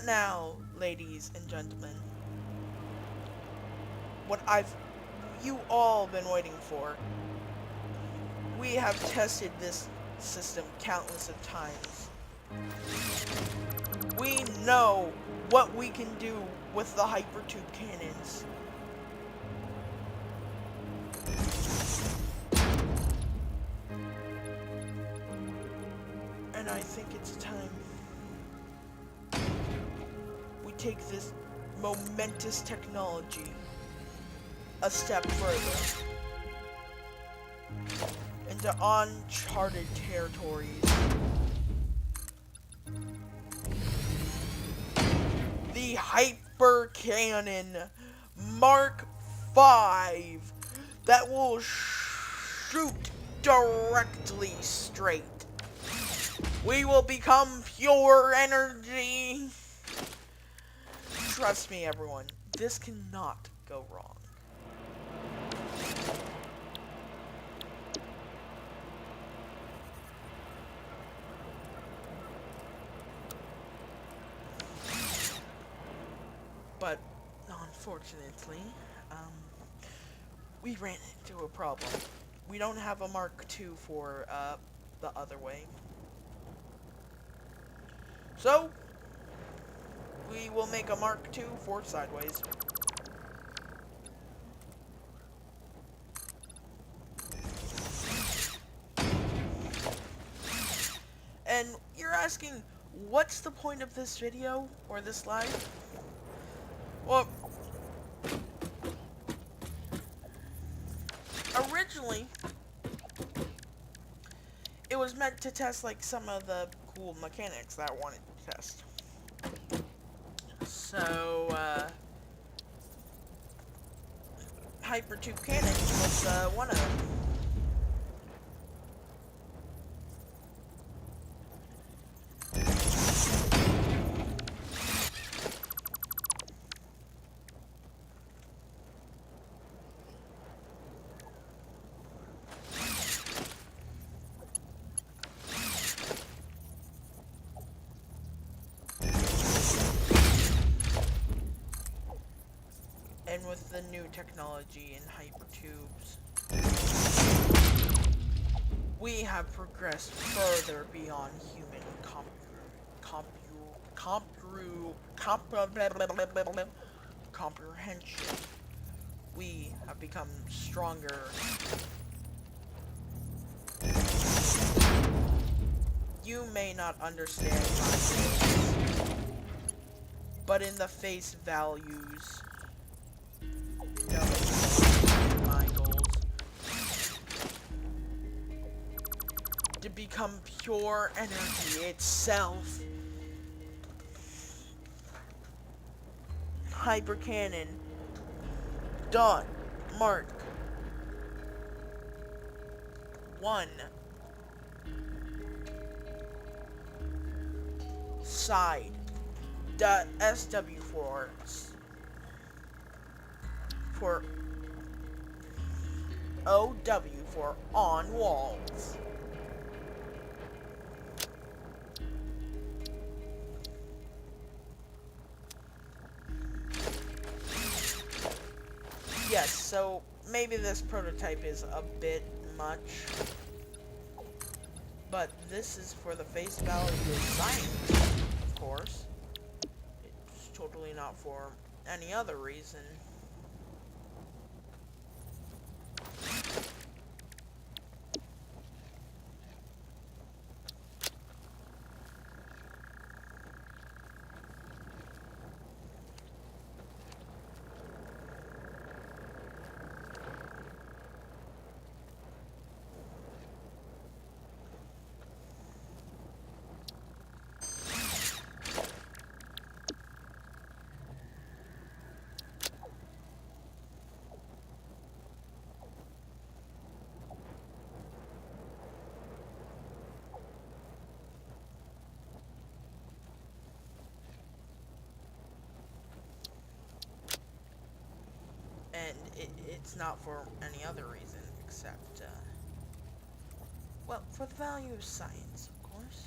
now, ladies and gentlemen, what you all been waiting for. We have tested this system countless of times. We know what we can do with the Hypertube cannons. And I think it's time we take this momentous technology a step further into uncharted territories. The Hyper Cannon Mark V that will shoot directly straight. We will become pure energy. Trust me, everyone, this cannot go wrong. But, unfortunately, we ran into a problem. We don't have a Mark II for, the other way. So, we will make a Mark II for sideways. And you're asking, what's the point of this video, or this live? Well, originally, it was meant to test, like, some of the cool mechanics that I wanted to test. So, Hypertube Cannon was, one of them. And with the new technology in hypertubes, we have progressed further beyond human comprehension. We have become stronger. You may not understand my goals, but in the face values, no, my goals, to become pure energy itself. Hypercannon. Dot. Mark. 1. Side. Dot SW for OW for on walls. Yes, so maybe this prototype is a bit much, but this is for the face value of science, of course. It's totally not for any other reason. And it's not for any other reason except, well, for the value of science, of course.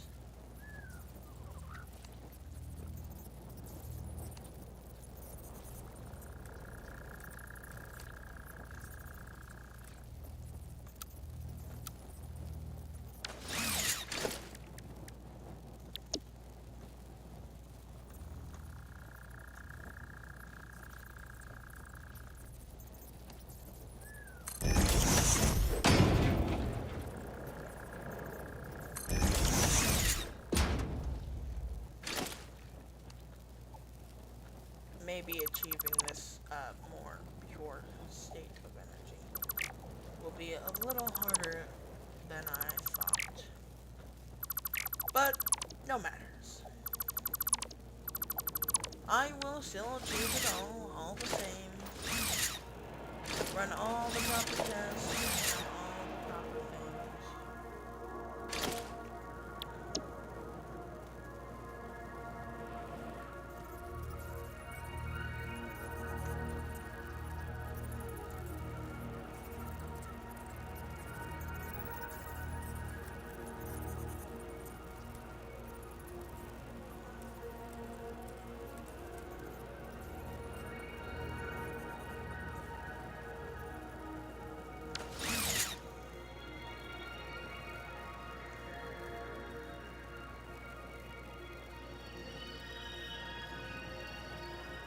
Maybe achieving this more pure state of energy will be a little harder than I thought. But no matters. I will still achieve it all the same. Run all the proper tests, and all the proper things.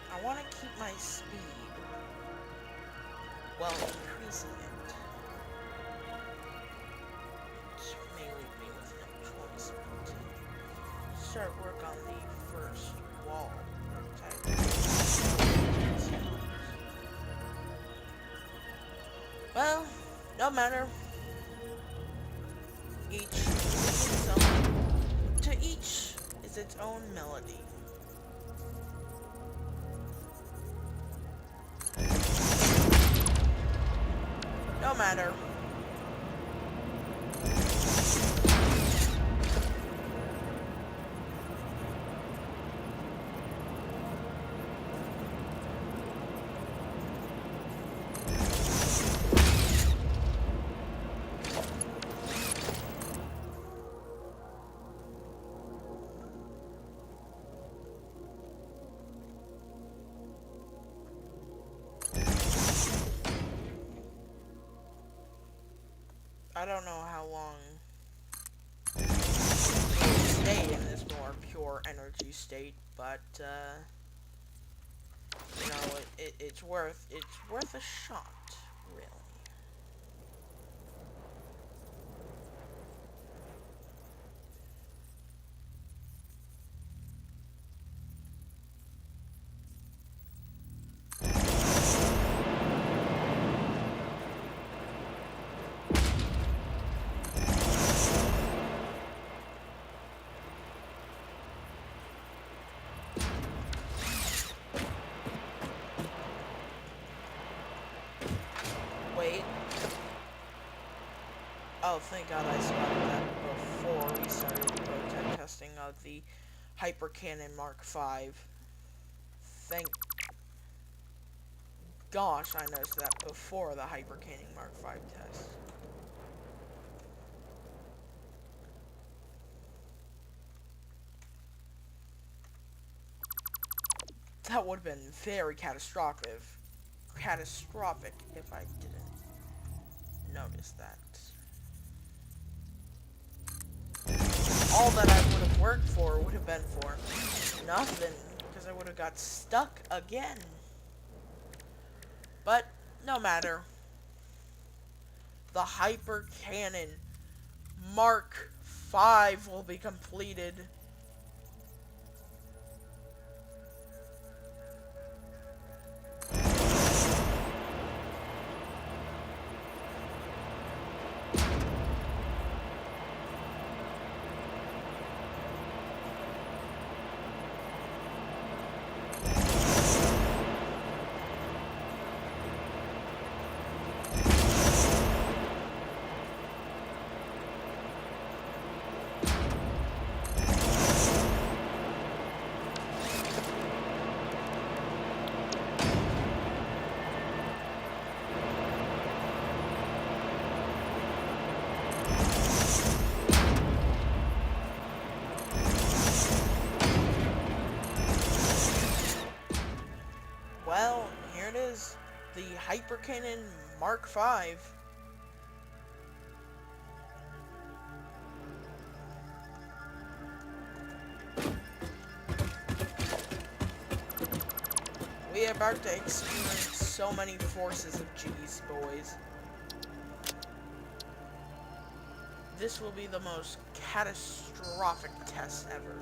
I want to keep my speed while increasing it. Which may leave me with no choice but to start work on the first wall prototype. Well, no matter. To each is its own melody. No matter. don't know how long it will stay in this more pure energy state, but you know, it's worth a shot, really. Wait. Oh, thank God I spotted that before we started the prototype testing of the Hyper Cannon Mark V. Thank gosh I noticed that before the Hyper Cannon Mark V test. That would have been very catastrophic if I didn't notice that. All that I would have worked for would have been for nothing, because I would have got stuck again. But no matter. The Hyper Cannon Mark V will be completed. Well, here it is, the Hyper Cannon Mark V. We are about to experience so many forces of G's, boys. This will be the most catastrophic test ever.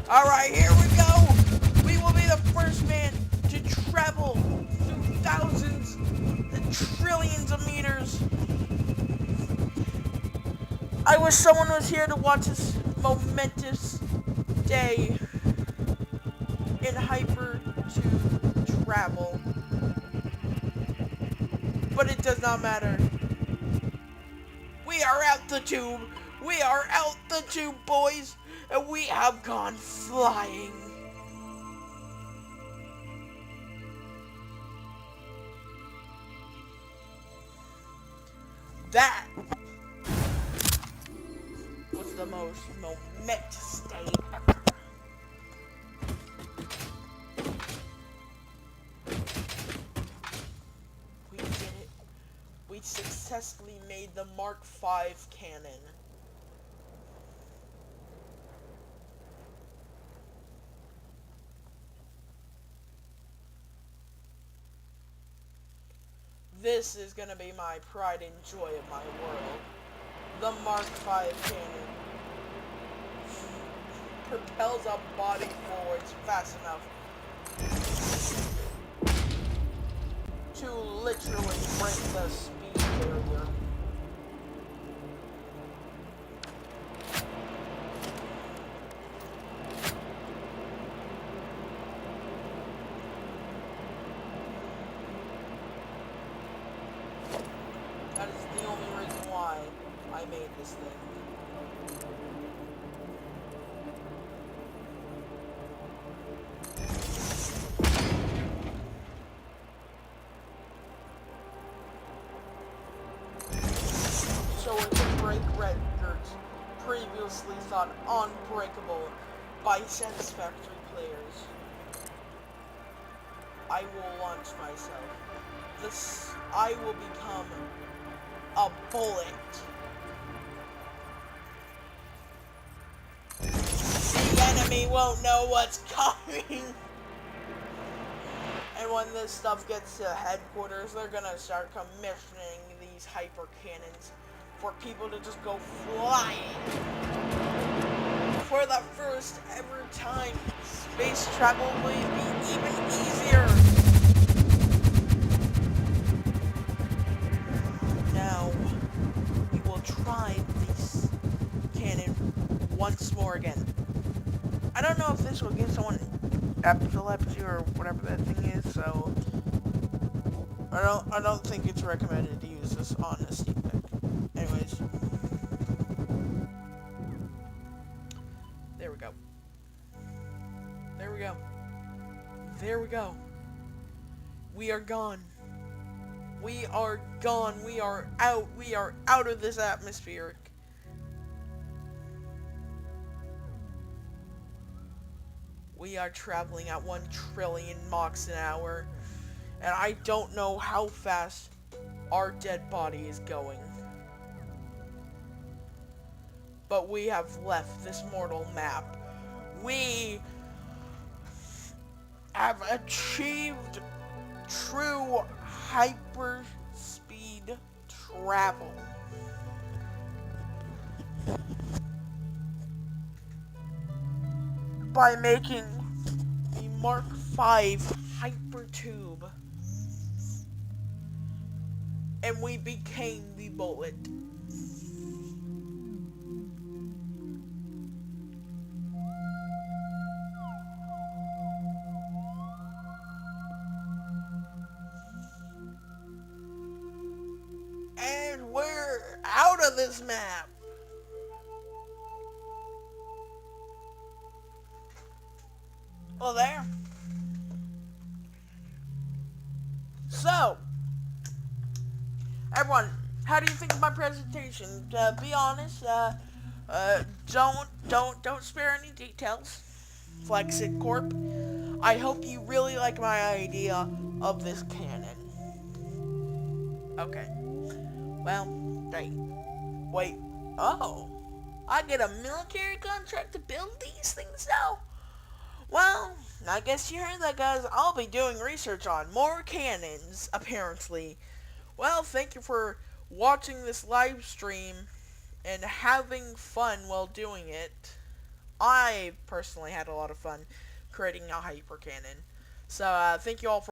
Alright, here we go! We will be the first man to travel through thousands and trillions of meters. I wish someone was here to watch this momentous day in Hyper to travel. But it does not matter. We are out the tube. We are out the tube, boys. And we have gone flying. That was the most momentous day ever. We did it. We successfully made the Mark V cannon. This is gonna be my pride and joy of my world. The Mark V cannon propels a body forwards fast enough to literally break the speed barrier. That is the only reason why I made this thing. So it can break records previously thought unbreakable by satisfactory players. I will launch myself. I will become a bullet. The enemy won't know what's coming. And when this stuff gets to headquarters, they're gonna start commissioning these hyper cannons for people to just go flying. For the first ever time, space travel will be even easier. Now, we will try this cannon once more again. I don't know if this will give someone epilepsy or whatever that thing is, so I don't think it's recommended to use this on a Steam Deck. Anyways. There we go. There we go. There we go. We are gone. We are gone. We are out. We are out of this atmospheric. We are traveling at 1 trillion Machs an hour. And I don't know how fast our dead body is going. But we have left this mortal map. We have achieved true hyperspeed travel. By making the Mark V hypertube. And we became the bullet. And we're out of this map. Well, there. So, everyone, how do you think of my presentation? Be honest. Don't spare any details. Flexit Corp. I hope you really like my idea of this cannon. Okay. Well, great. Wait. Oh. I get a military contract to build these things now? Well, I guess you heard that, guys. I'll be doing research on more cannons, apparently. Well, thank you for watching this live stream and having fun while doing it. I personally had a lot of fun creating a hyper cannon. So, thank you all for